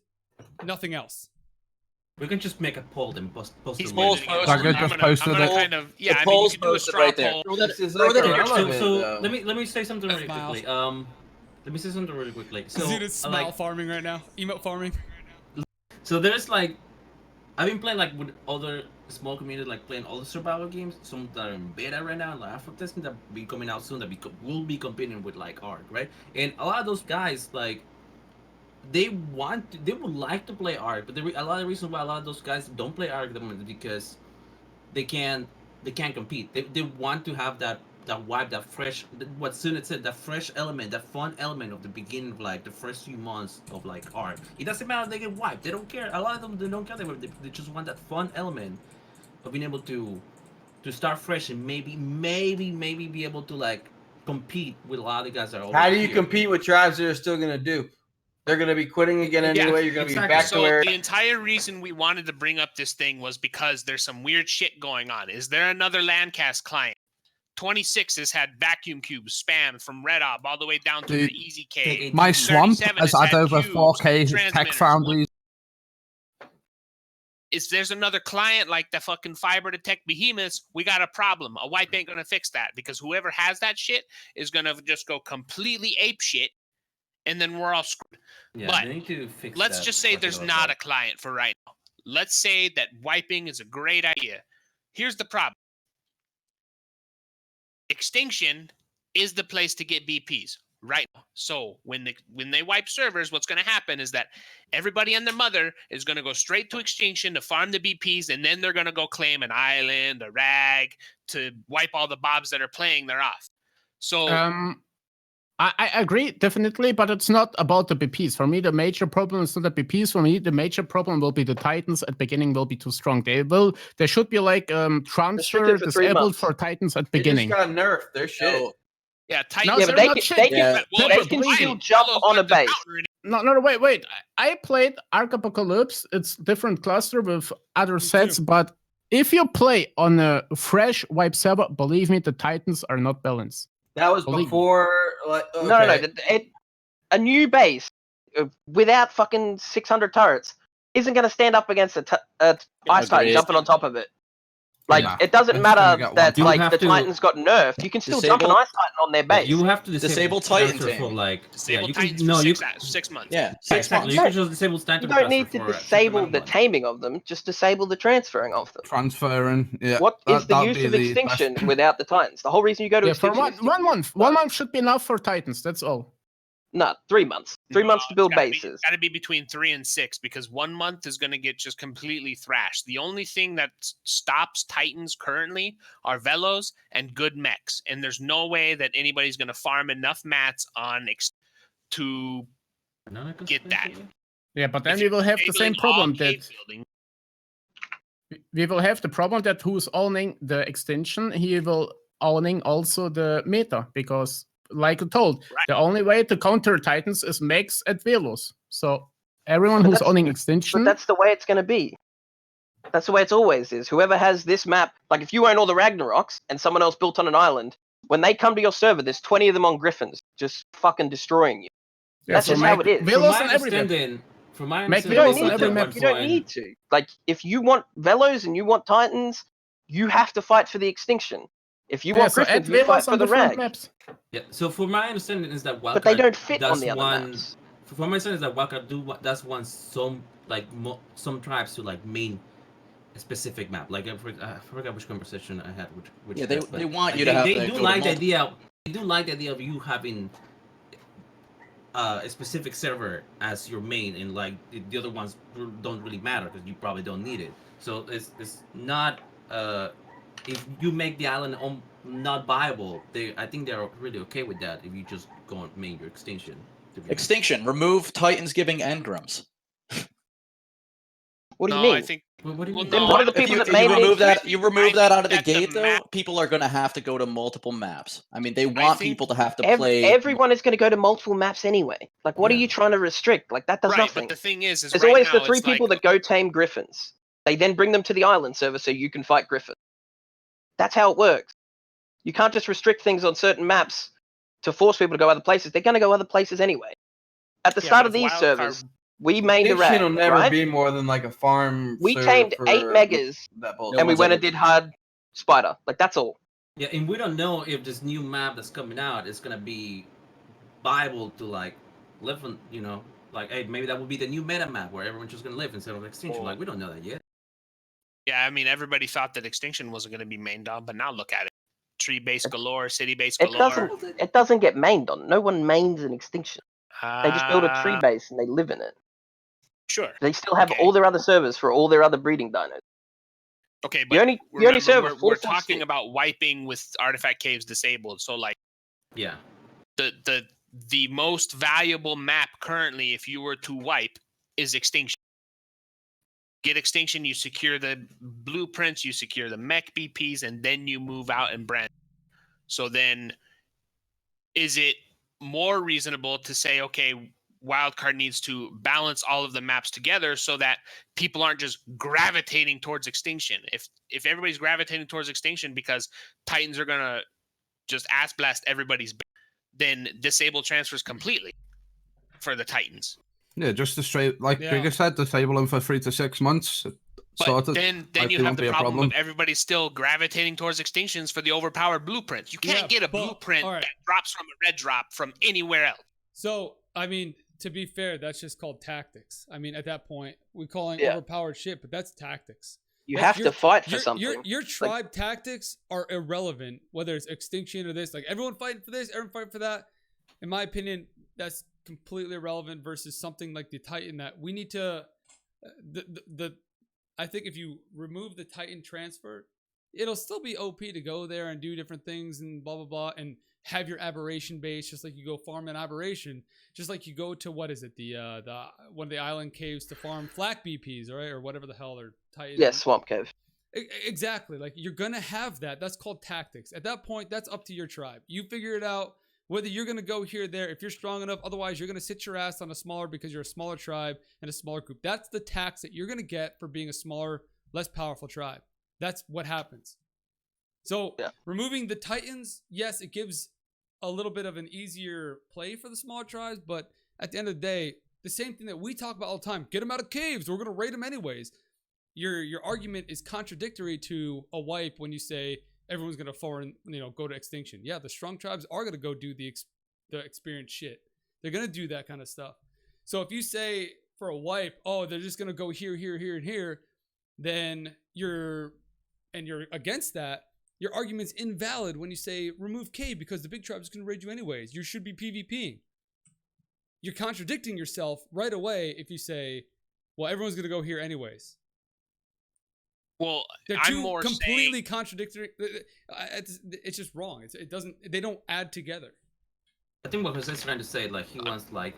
nothing else. We can just make a poll and post He's it. Dagger just posted it. Kind of, yeah, The I mean, you poll's can do a posted straw right there. poll. So let me say something really quickly. Let me say something really quickly. So Zunit's smile farming right now. Emote farming. So there's like, I've been playing like with other small communities, like playing all the survival games. Some that are in beta right now, like alpha testing, that will be coming out soon. That will be competing with like Ark, right? And a lot of those guys, like, they would like to play Ark, but a lot of the reasons why a lot of those guys don't play Ark at the moment is because they can't compete. They want to have that vibe, that fresh, what Zunit said, that fresh element, that fun element of the beginning of like the first few months of like Ark. It doesn't matter if they get wiped. They don't care. A lot of them, they don't care. They just want that fun element of being able to start fresh and maybe be able to like compete with a lot of the guys that are. How do you compete with tribes that are still gonna do? They're going to be quitting again anyway. You're going to be back to where... So the entire reason we wanted to bring up this thing was because there's some weird shit going on. Is there another Landcast client? 26 has had vacuum cubes spammed from Red Ob all the way down to the Easy K. My swamp has had over 4K tech foundries. If there's another client like the fucking fiber to tech behemoths, we got a problem. A wipe ain't going to fix that, because whoever has that shit is going to just go completely ape shit. And then we're all screwed. Yeah, but they need to fix let's just say there's not a client for right now. Let's say that wiping is a great idea. Here's the problem. Extinction is the place to get BPs right now. So when they wipe servers, what's going to happen is that everybody and their mother is going to go straight to Extinction to farm the BPs, and then they're going to go claim an island, a rag, to wipe all the bobs that are playing their off. So... I agree, definitely, but it's not about the BPs. For me, the major problem is not the BPs. For me, the major problem will be the Titans at beginning will be too strong. There should be like transfer disabled for Titans at beginning. They just got nerfed. They're shit. Yeah, Titans. Yeah, but they can still jump on a base. No, wait. I played Ark Apocalypse. It's different cluster with other sets, but if you play on a fresh wipe server, believe me, the Titans are not balanced. That was before. Like, okay. No. A new base without fucking 600 turrets isn't going to stand up against a Ice Titan jumping on top of it. Like, it doesn't matter that like the Titans got nerfed. You can still jump an Ice Titan on their base. You have to disable Titan for like disable Titans for 6 months. Yeah, 6 months. You can just disable Titan. You don't need to disable the taming of them. Just disable the transferring of them. Transferring. Yeah. What is the use of Extinction without the Titans? The whole reason you go to Extinction. For one month should be enough for Titans. That's all. No, 3 months. 3 months to build bases. It's got to be between 3 and 6, because 1 month is going to get just completely thrashed. The only thing that stops Titans currently are Velos and good mechs, and there's no way that anybody's going to farm enough mats on to get that. Yeah, but then we will have the same problem that we will have the problem that who's owning the extinction, he will owning also the meta, because like you told, the only way to counter Titans is Max at Velos. So everyone who's owning extinction. But that's the way it's going to be. That's the way it's always is. Whoever has this map, like if you own all the Ragnaroks and someone else built on an island, when they come to your server, there's 20 of them on Griffins, just fucking destroying you. Yeah, that's so just how it is. Velos on every map. From my Make understanding, you don't need to. Like, if you want Velos and you want Titans, you have to fight for the extinction. If you want Griffins, you fight for the Rag. Maps. Yeah. So for my understanding is that Wildcard but they don't fit on the other maps. For my understanding is that Wildcard does want some some tribes to like main a specific map. Like I forgot which conversation I had. Which they want you to have. They do like the idea. They do like the idea of you having a specific server as your main, and like the other ones don't really matter because you probably don't need it. So it's not if you make the island not viable, I think they're really okay with that if you just go and main your extinction. Extinction. Remove Titans giving engrams. What do you mean? I think. What are the people that you remove that out of the gate, though, people are going to have to go to multiple maps. I mean, they want people to have to play. Everyone is going to go to multiple maps anyway. Like, what are you trying to restrict? Like, that does nothing. But the thing is there's always the 3 people that go tame Griffins. They then bring them to the island server so you can fight Griffins. That's how it works. You can't just restrict things on certain maps to force people to go other places. They're going to go other places anyway. At the start of these servers, we mained a Rag, will never be more than like a farm. We tamed 8 megas, and we went and did hard spider. Like, that's all. Yeah, and we don't know if this new map that's coming out is gonna be viable to like live on. You know, like, hey, maybe that will be the new meta map where everyone's just gonna live instead of extinction. Like, we don't know that yet. Yeah, I mean, everybody thought that extinction wasn't going to be mained on, but now look at it. Tree base galore, city base galore. It doesn't get mained on. No one mains an extinction. They just build a tree base and they live in it. Sure. They still have all their other servers for all their other breeding dinos. Okay, but the only server we're talking about wiping with artifact caves disabled. So like, yeah, the most valuable map currently, if you were to wipe, is extinction. Get extinction, you secure the blueprints, you secure the mech BPs, and then you move out and brand. So then, is it more reasonable to say, okay, Wildcard needs to balance all of the maps together so that people aren't just gravitating towards extinction? If everybody's gravitating towards extinction because Titans are gonna just ass blast everybody's, then disable transfers completely for the Titans. Yeah, just the straight, like Jigga said, disable them for 3 to 6 months. But then you have the problem of everybody's still gravitating towards extinctions for the overpowered blueprints. You can't get a blueprint that drops from a red drop from anywhere else. So, I mean, to be fair, that's just called tactics. I mean, at that point, we're calling overpowered shit, but that's tactics. You have to fight for something. Your tribe tactics are irrelevant, whether it's extinction or this. Like, everyone fighting for this, everyone fighting for that. In my opinion, that's completely irrelevant versus something like the Titan that we need to I think if you remove the Titan transfer, it'll still be OP to go there and do different things and blah blah blah and have your aberration base, just like you go farm an aberration, just like you go to what is it, the one of the island caves to farm flak BPs, right, or whatever the hell they're Titan. Yeah, swamp cave. Exactly. Like, you're gonna have that. That's called tactics. At that point, that's up to your tribe. You figure it out. Whether you're going to go here or there, if you're strong enough, otherwise you're going to sit your ass on a smaller because you're a smaller tribe and a smaller group. That's the tax that you're going to get for being a smaller, less powerful tribe. That's what happens. So removing the Titans, yes, it gives a little bit of an easier play for the smaller tribes, but at the end of the day, the same thing that we talk about all the time, get them out of caves. We're going to raid them anyways. Your argument is contradictory to a wipe when you say, everyone's going to go to extinction. Yeah, the strong tribes are going to go do the experience shit. They're going to do that kind of stuff. So if you say for a wipe, oh, they're just going to go here, here, here, and here, then you're against that. Your argument's invalid when you say remove cave because the big tribe is going to raid you anyways. You should be PvPing. You're contradicting yourself right away if you say, well, everyone's going to go here anyways. Well, they're two completely contradictory. It's just wrong. They don't add together. I think what Jose's trying to say, like, he wants like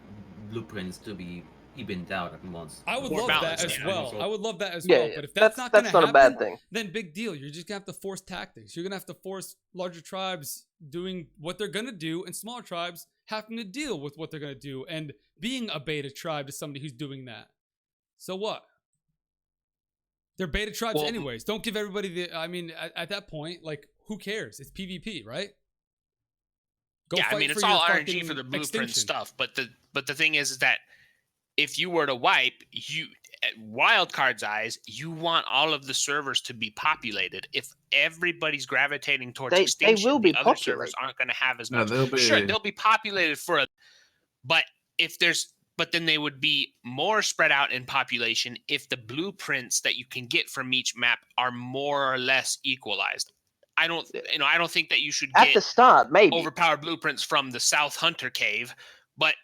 blueprints to be evened out at once. I would More love balance, that as yeah. well. I would love that as Yeah, well. yeah. But if that's not going to happen, a bad thing. then big deal. You're just going to have to force tactics. You're going to have to force larger tribes doing what they're going to do and smaller tribes having to deal with what they're going to do and being a beta tribe to somebody who's doing that. So what? They're beta tribes anyways. Don't give everybody the... I mean, at that point, like, who cares? It's PvP, right? Yeah, I mean, it's all RNG for the blueprint stuff. But the thing is that if you were to wipe, wildcard's eyes, you want all of the servers to be populated. If everybody's gravitating towards extinction, they will be the other populated. servers aren't going to have as much. No, Sure, they'll be populated but then they would be more spread out in population if the blueprints that you can get from each map are more or less equalized. I don't think that you should get at the start maybe overpowered blueprints from the South Hunter Cave, but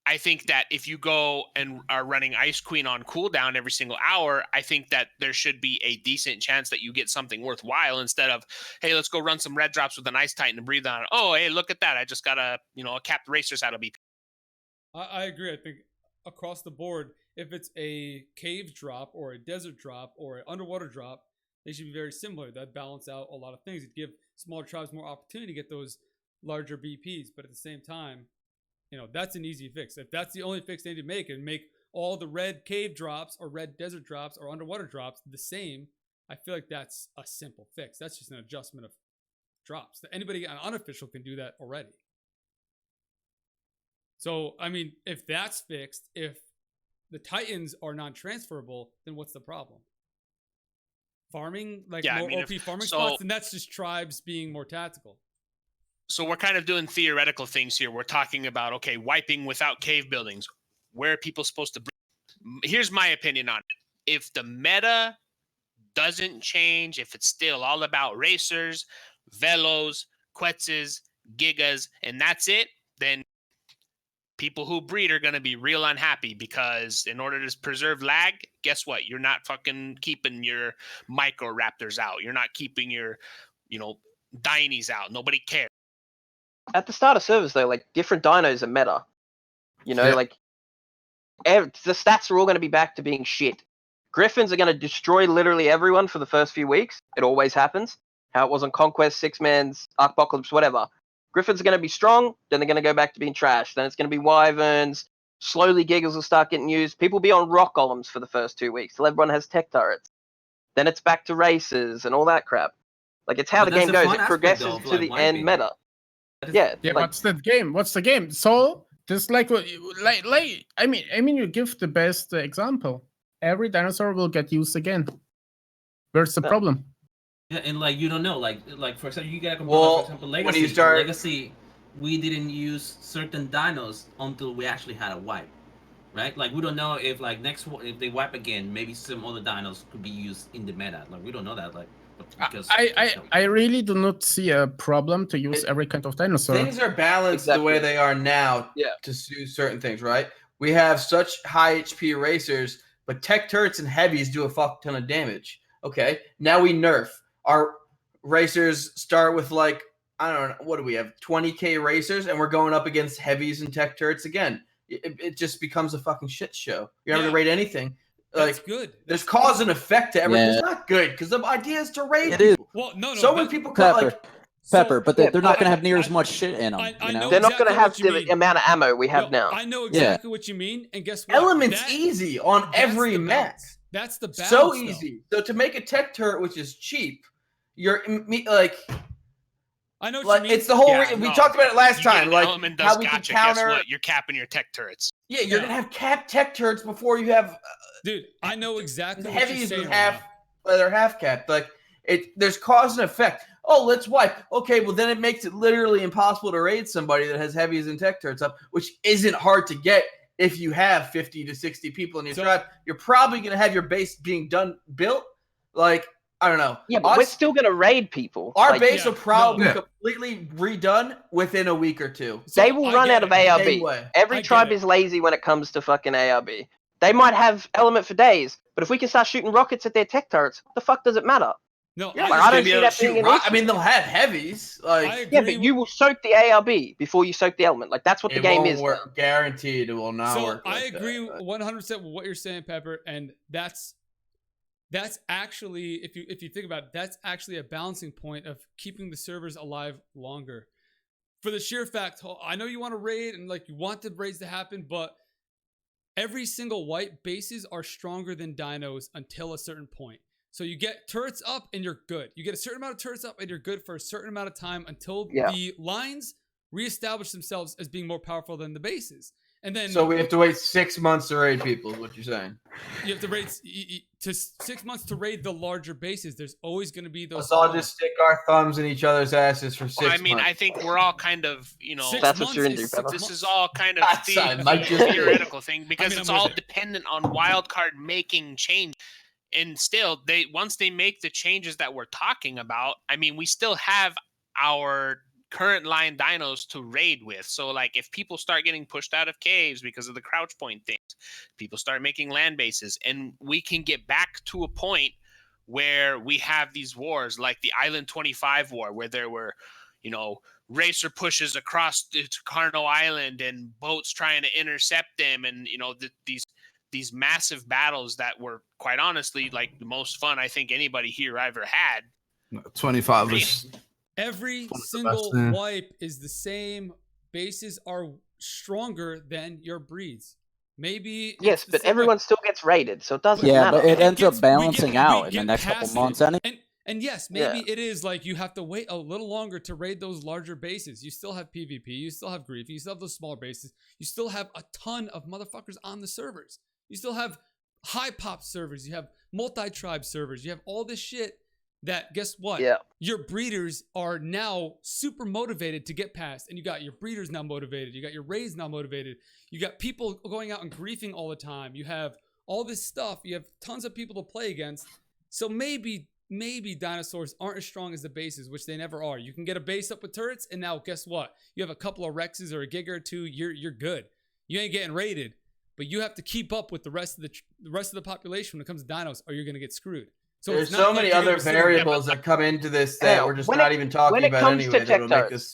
I think that if you go and are running Ice Queen on cooldown every single hour, I think that there should be a decent chance that you get something worthwhile instead of, hey, let's go run some red drops with an Ice Titan and breathe on it. Oh, hey, look at that. I just got a capped racers out of BP. I agree. I think across the board, if it's a cave drop or a desert drop or an underwater drop, they should be very similar. That balance out a lot of things. It'd give smaller tribes more opportunity to get those larger BPs. But at the same time, that's an easy fix. If that's the only fix they need to make and make all the red cave drops or red desert drops or underwater drops the same, I feel like that's a simple fix. That's just an adjustment of drops. Anybody on unofficial can do that already. So, I mean, if that's fixed, if the Titans are non-transferable, then what's the problem? Farming, more OP farming spots, and that's just tribes being more tactical. So we're kind of doing theoretical things here. We're talking about, okay, wiping without cave buildings. Where are people supposed to... Here's my opinion on it. If the meta doesn't change, if it's still all about racers, velos, quetzes, gigas, and that's it, then people who breed are going to be real unhappy because in order to preserve lag, guess what? You're not fucking keeping your micro raptors out. You're not keeping your, Dinies out. Nobody cares. At the start of servers, though, like, different dinos are meta. The stats are all going to be back to being shit. Griffins are going to destroy literally everyone for the first few weeks. It always happens. How it was on Conquest, Six Man's, Archpocalypse, whatever. Griffins are going to be strong, then they're going to go back to being trash. Then it's going to be Wyverns. Slowly, Giggles will start getting used. People will be on rock golems for the first 2 weeks till everyone has tech turrets. Then it's back to races and all that crap. Like, it's how the game goes. It progresses to the end meta. Yeah, what's the game? What's the game? So just like I mean, you give the best example. Every dinosaur will get used again. Where's the problem? Yeah, and you don't know, like for example, you got for example, Legacy. When you start Legacy, we didn't use certain dinos until we actually had a wipe, right? Like, we don't know if if they wipe again, maybe some other dinos could be used in the meta. Like, we don't know that. Because I really do not see a problem to use every kind of dinosaur. Things are balanced the way they are now to suit certain things, right? We have such high HP racers, but tech turrets and heavies do a fuck ton of damage. Okay, now we nerf. Our racers start with I don't know, what do we have? 20k racers, and we're going up against heavies and tech turrets again. It just becomes a fucking shit show. You're not gonna rate anything. That's good. There's cause and effect to everything. It's not good because the idea is to raid people. Well, no. So when people Pepper, but they're not going to have near as much shit in them. They're not going to have the amount of ammo we have now. I know exactly what you mean, and guess what? Elements easy on every map. That's the balance. So easy. So to make a tech turret, which is cheap, you're I know what you mean. It's the whole. We talked about it last time. How we can counter. Guess what? You're capping your tech turrets. Yeah, you're gonna have capped tech turrets before you have. Dude, I know exactly what heavies you're saying. They're half capped. There's cause and effect. Oh, let's wipe. Okay, well then it makes it literally impossible to raid somebody that has heavies and tech turrets up, which isn't hard to get if you have 50 to 60 people in your tribe. You're probably gonna have your base being built. I don't know. Yeah, but we're still going to raid people. Our base will probably be completely redone within a week or two. They will run out of ARB. Every tribe is lazy when it comes to fucking ARB. They might have element for days, but if we can start shooting rockets at their tech turrets, what the fuck does it matter? No, Yeah, I don't see that being an issue. I mean, they'll have heavies. Like, yeah, but you will soak the ARB before you soak the element. Like that's what the game is. Work. Guaranteed, it will not work. I agree 100% with what you're saying, Pepper, and that's actually, if you think about it, that's actually a balancing point of keeping the servers alive longer. For the sheer fact, I know you want to raid and like you want the raids to happen, but every single wipe bases are stronger than dinos until a certain point. So you get turrets up and you're good. You get a certain amount of turrets up and you're good for a certain amount of time until the lines reestablish themselves as being more powerful than the bases. And then, so we have to wait 6 months to raid people, is what you're saying. You have to raid to 6 months to raid the larger bases. There's always going to be those. Let's all just stick our thumbs in each other's asses for 6 months. I mean, I think we're all kind of, that's what you're into. This is all kind of theoretical thing because it's all dependent on wildcard making change. And still, once they make the changes that we're talking about, I mean, we still have our current line dinos to raid with. So like if people start getting pushed out of caves because of the crouch point things, people start making land bases, and we can get back to a point where we have these wars like the Island 25 war, where there were, racer pushes across to Carno Island and boats trying to intercept them, and these massive battles that were quite honestly like the most fun I think anybody here ever had. 25 was every single wipe is the same. Bases are stronger than your breeds. Maybe yes, but everyone still gets raided, so it doesn't matter. But it ends up balancing out in the next couple months. And yes, maybe it is like you have to wait a little longer to raid those larger bases. You still have PvP, you still have grief, you still have those smaller bases, you still have a ton of motherfuckers on the servers. You still have high pop servers. You have multi-tribe servers. You have all this shit that, guess what? Yeah. Your breeders are now super motivated to get past. And you got your breeders now motivated. You got your raids now motivated. You got people going out and griefing all the time. You have all this stuff. You have tons of people to play against. So maybe dinosaurs aren't as strong as the bases, which they never are. You can get a base up with turrets, and now guess what? You have a couple of Rexes or a Giga or two. You're good. You ain't getting raided. But you have to keep up with the rest of the population when it comes to dinos, or you're going to get screwed. So there's so many other variables that come into this that we're just not even talking about anyway.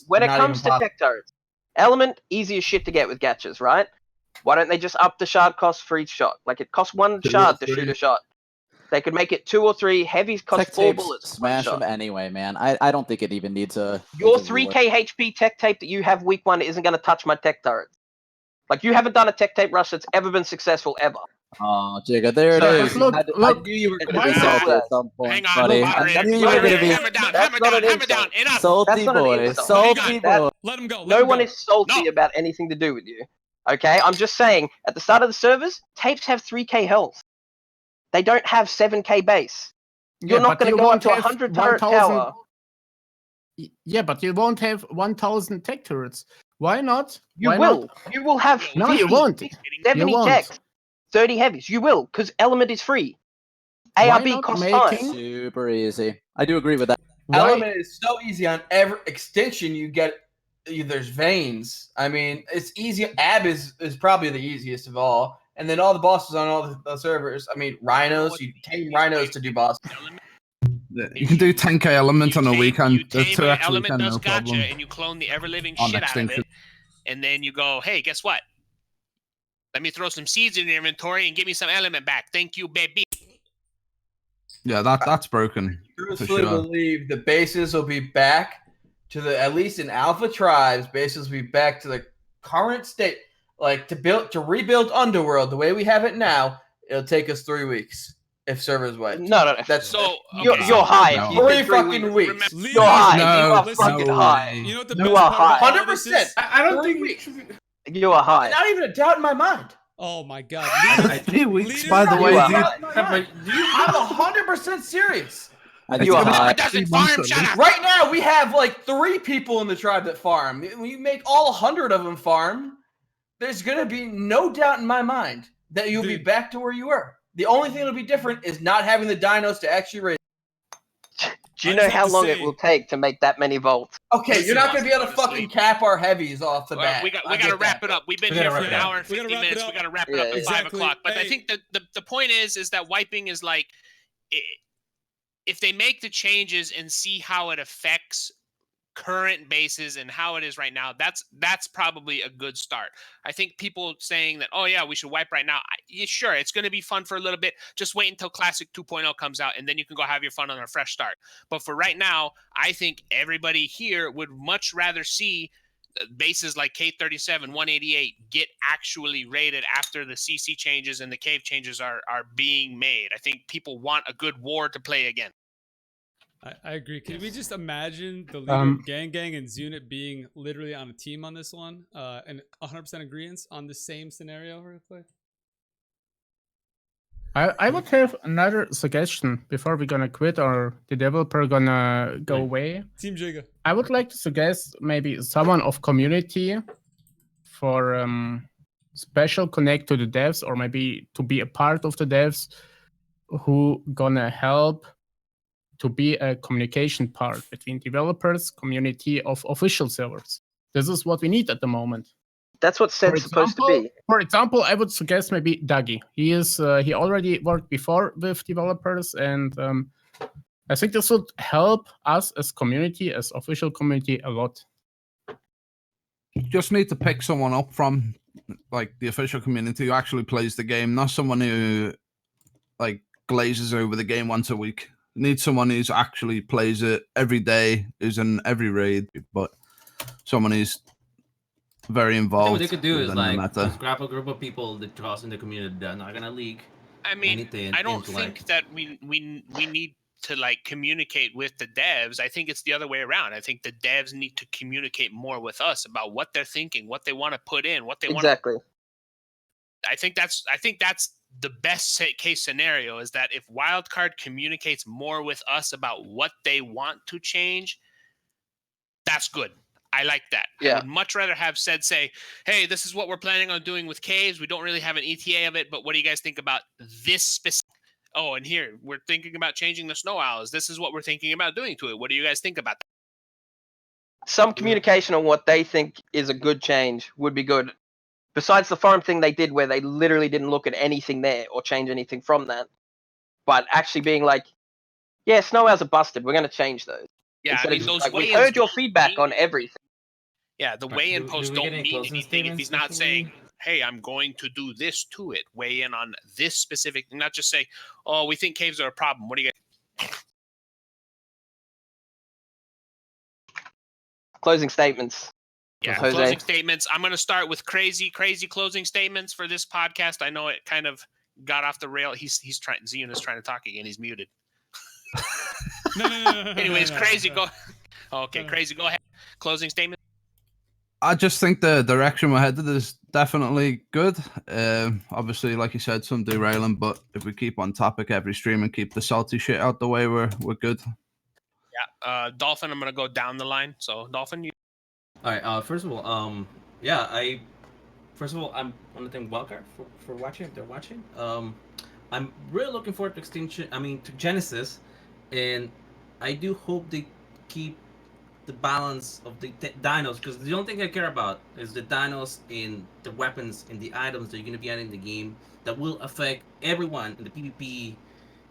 When it comes to tech turrets, element easy as shit to get with gachas, right? Why don't they just up the shard cost for each shot? Like it costs 1 shard to shoot a shot. They could make it 2 or 3. Heavies cost 4 bullets. Smash them anyway, man. I don't think it even needs a. Your 3k HP tech tape that you have week 1 isn't going to touch my tech turrets. Like, you haven't done a tech tape rush that's ever been successful, ever. Oh, Jigga, there it is. Look, I knew you were going to be salty at some point, hang on, buddy. I knew you were going to be hammer down. Enough. Salty boy. Salty boy. Let him go. No one is salty about anything to do with you. Okay? I'm just saying, at the start of the servers, tapes have 3k health. They don't have 7k base. You're not going to go up to 100 turret tower. Yeah, but you won't have 1,000 tech turrets. Why not? You will. You will have 50, no, you won't. 70 techs, 30 heavies. You will, because element is free. ARB costs time. Super easy. I do agree with that. Element is so easy on every extension. You get there's veins. I mean, it's easy. AB is probably the easiest of all, and then all the bosses on all the servers. I mean, rhinos. You tame rhinos to do bosses. You can do 10k element on a weekend. You tame an element does gotcha, and you clone the ever-living shit out of it. And then you go, hey, guess what? Let me throw some seeds in your inventory and give me some element back. Thank you, baby. Yeah, that's broken. I truthfully believe the bases will be back to at least in Alpha Tribes, bases will be back to the current state. Like to rebuild Underworld the way we have it now, it'll take us 3 weeks. If servers wait. No. That's so. Okay. You're high. No. 3 fucking weeks. You're high. No, you are fucking high. You know what the you are high. 100%. I don't think we. You are high. Not even a doubt in my mind. Oh my god. 3 weeks, by the way, dude. I'm 100% serious. You are high. Right now, we have like 3 people in the tribe that farm. When you make all 100 of them farm, there's gonna be no doubt in my mind that you'll be back to where you were. The only thing that'll be different is not having the dinos to actually raid. Do you know how long it will take to make that many volts? Okay, you're not going to be able to fucking cap our heavies off the bat. We got to wrap it up. We've been here for an hour and 50 minutes. We got to wrap it up at 5 o'clock. But I think the point is that wiping is like if they make the changes and see how it affects current bases and how it is right now, that's probably a good start. I think people saying that, oh yeah, we should wipe right now, yeah, sure, it's going to be fun for a little bit. Just wait until Classic 2.0 comes out, and then you can go have your fun on a fresh start. But for right now, I think everybody here would much rather see bases like K37, 188 get actually rated after the CC changes and the cave changes are being made. I think people want a good war to play again. I agree. Can we just imagine the leader of Gang and Zunit being literally on a team on this one, and 100% agreement on the same scenario real quick? I would have another suggestion before we're gonna quit or the developer gonna go away. Team Jiga. I would like to suggest maybe someone of community for special connect to the devs, or maybe to be a part of the devs who gonna help to be a communication part between developers, community of official servers. This is what we need at the moment. That's what SED's supposed to be. For example, I would suggest maybe Dagger. He already worked before with developers, and I think this would help us as community, as official community, a lot. You just need to pick someone up from like the official community who actually plays the game, not someone who like glazes over the game once a week. Need someone who's actually plays it every day, who's in every raid, but someone who's very involved. What they could do is like just grab a group of people that trust in the community that are not gonna leak. I mean, I don't think that we need to like communicate with the devs. I think it's the other way around. I think the devs need to communicate more with us about what they're thinking, what they want to put in, what they want. Exactly. I think that's the best case scenario, is that if Wildcard communicates more with us about what they want to change, that's good. I like that. Yeah. I would much rather have said, say, hey, this is what we're planning on doing with caves. We don't really have an ETA of it, but what do you guys think about this specific? Oh, and here, we're thinking about changing the snow owls. This is what we're thinking about doing to it. What do you guys think about that? Some communication on what they think is a good change would be good. Besides the forum thing they did where they literally didn't look at anything there or change anything from that. But actually being like, yeah, snow owls are busted. We're going to change those. Yeah, I mean, those like, we heard your feedback on everything. Yeah, the weigh-in posts don't mean anything if he's not saying, hey, I'm going to do this to it. Weigh in on this specific thing. Not just say, oh, we think caves are a problem. What do you guys? Closing statements. Yeah, closing statements. I'm going to start with crazy closing statements for this podcast. I know it kind of got off the rail. He's trying. Zunit is trying to talk again. He's muted. No. Anyways, Krazehh, go. Okay, Krazehh, go ahead. Closing statement. I just think the direction we're headed is definitely good. Obviously, like you said, some derailing, but if we keep on topic every stream and keep the salty shit out the way, we're good. Yeah, Dolphin, I'm gonna go down the line. So, Dolphin, you. All right. First of all, I'm want to thank Wildcard for watching. If they're watching, I'm really looking forward to to Genesis, and I do hope they keep the balance of the dinos, because the only thing I care about is the dinos and the weapons and the items that you're gonna be adding in the game that will affect everyone in the PvP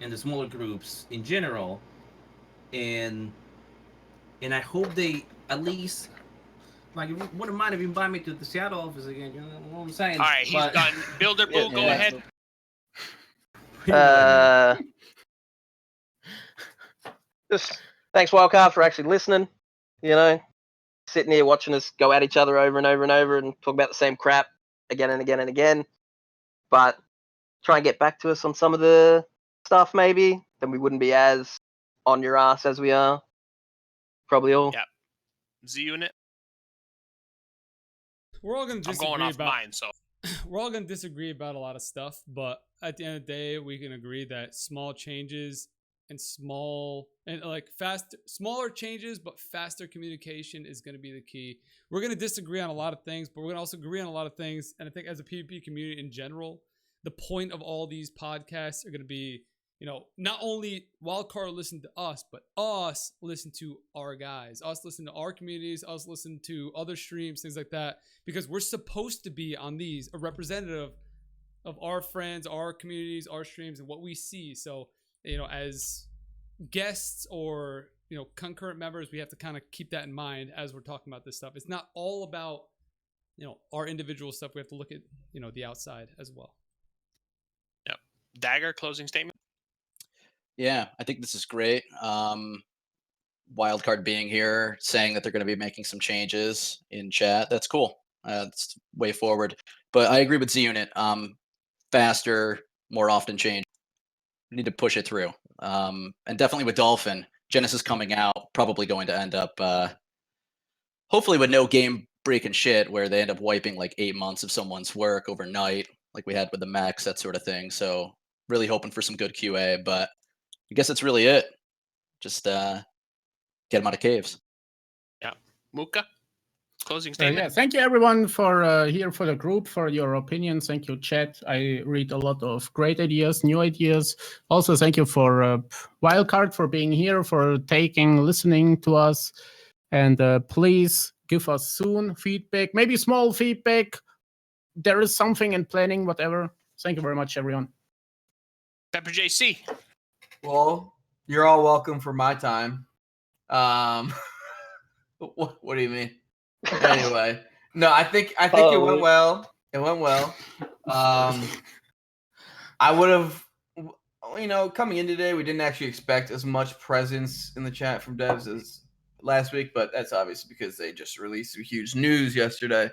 and the smaller groups in general, and I hope they at least. Like, you wouldn't mind if you invite me to the Seattle office again. You know what I'm saying? All right, he's done. Builder Boo, go ahead. Just thanks, Wildcard, for actually listening. You know, sitting here watching us go at each other over and over and over and talk about the same crap again and again and again. But try and get back to us on some of the stuff, maybe. Then we wouldn't be as on your ass as we are. Probably all. Yeah. Z-Unit. We're all going to disagree I'm going off about mine, so we're all going to disagree about a lot of stuff, but at the end of the day, we can agree that small changes and smaller changes, but faster communication is going to be the key. We're going to disagree on a lot of things, but we're going to also agree on a lot of things. And I think as a PvP community in general, the point of all these podcasts are going to be, you know, not only Wildcard listen to us, but us listen to our guys, us listen to our communities, us listen to other streams, things like that, because we're supposed to be on these, a representative of our friends, our communities, our streams, and what we see. So, you know, as guests or concurrent members, we have to kind of keep that in mind as we're talking about this stuff. It's not all about our individual stuff. We have to look at the outside as well. Yep. Dagger, closing statement. Yeah, I think this is great. Wildcard being here, saying that they're going to be making some changes in chat. That's cool. That's way forward. But I agree with Zunit. Faster, more often change. We need to push it through. And definitely with Dolphin, Genesis coming out, probably going to end up, hopefully with no game breaking shit where they end up wiping like 8 months of someone's work overnight, like we had with the Max, that sort of thing. So really hoping for some good QA, but I guess that's really it. Just get them out of caves. Yeah. Mukka, closing statement. Yeah, thank you everyone for here for the group, for your opinions. Thank you, chat. I read a lot of great ideas, new ideas. Also, thank you for Wildcard for being here, for listening to us. And please give us soon feedback, maybe small feedback. There is something in planning, whatever. Thank you very much, everyone. PepperJC. Well, you're all welcome for my time. What do you mean? Anyway, no, I think it went well. It went well. I would have, coming in today, we didn't actually expect as much presence in the chat from devs as last week, but that's obviously because they just released some huge news yesterday.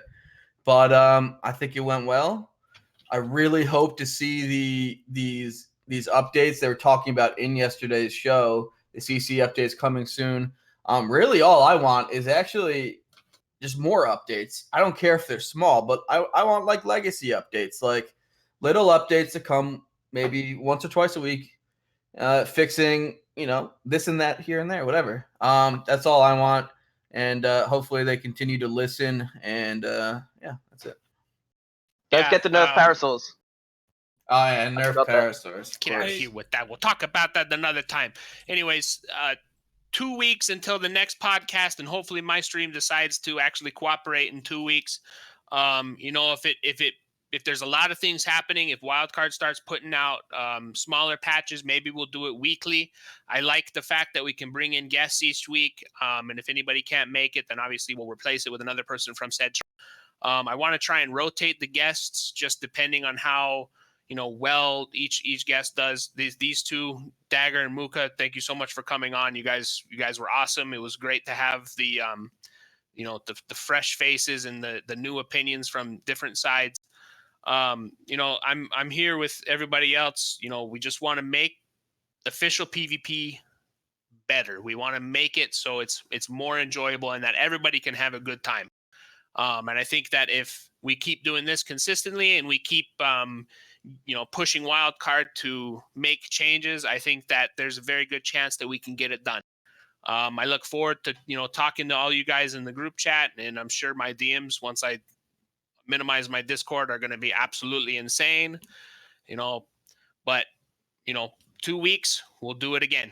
But I think it went well. I really hope to see these updates they were talking about in yesterday's show. The CC updates coming soon. Really, all I want is actually just more updates. I don't care if they're small, but I want like legacy updates, like little updates to come maybe once or twice a week, fixing this and that here and there, whatever. That's all I want, and hopefully they continue to listen. And yeah, that's it. Don't forget to nerf parasols. Oh yeah, nerf parasols. Get out of here with that. We'll talk about that another time. Anyways, 2 weeks until the next podcast, and hopefully my stream decides to actually cooperate in 2 weeks. If there's a lot of things happening, if Wildcard starts putting out smaller patches, maybe we'll do it weekly. I like the fact that we can bring in guests each week, and if anybody can't make it, then obviously we'll replace it with another person from said. I want to try and rotate the guests, just depending on how well each guest does. These two, Dagger and Mukka, thank you so much for coming on. You guys were awesome. It was great to have the the fresh faces and the new opinions from different sides. I'm here with everybody else. We just want to make official PvP better. We want to make it so it's more enjoyable and that everybody can have a good time. And I think that if we keep doing this consistently and we keep pushing Wildcard to make changes, I think that there's a very good chance that we can get it done. I look forward to talking to all you guys in the group chat, and I'm sure my DMs, once I minimize my Discord, are going to be absolutely insane. But 2 weeks, we'll do it again.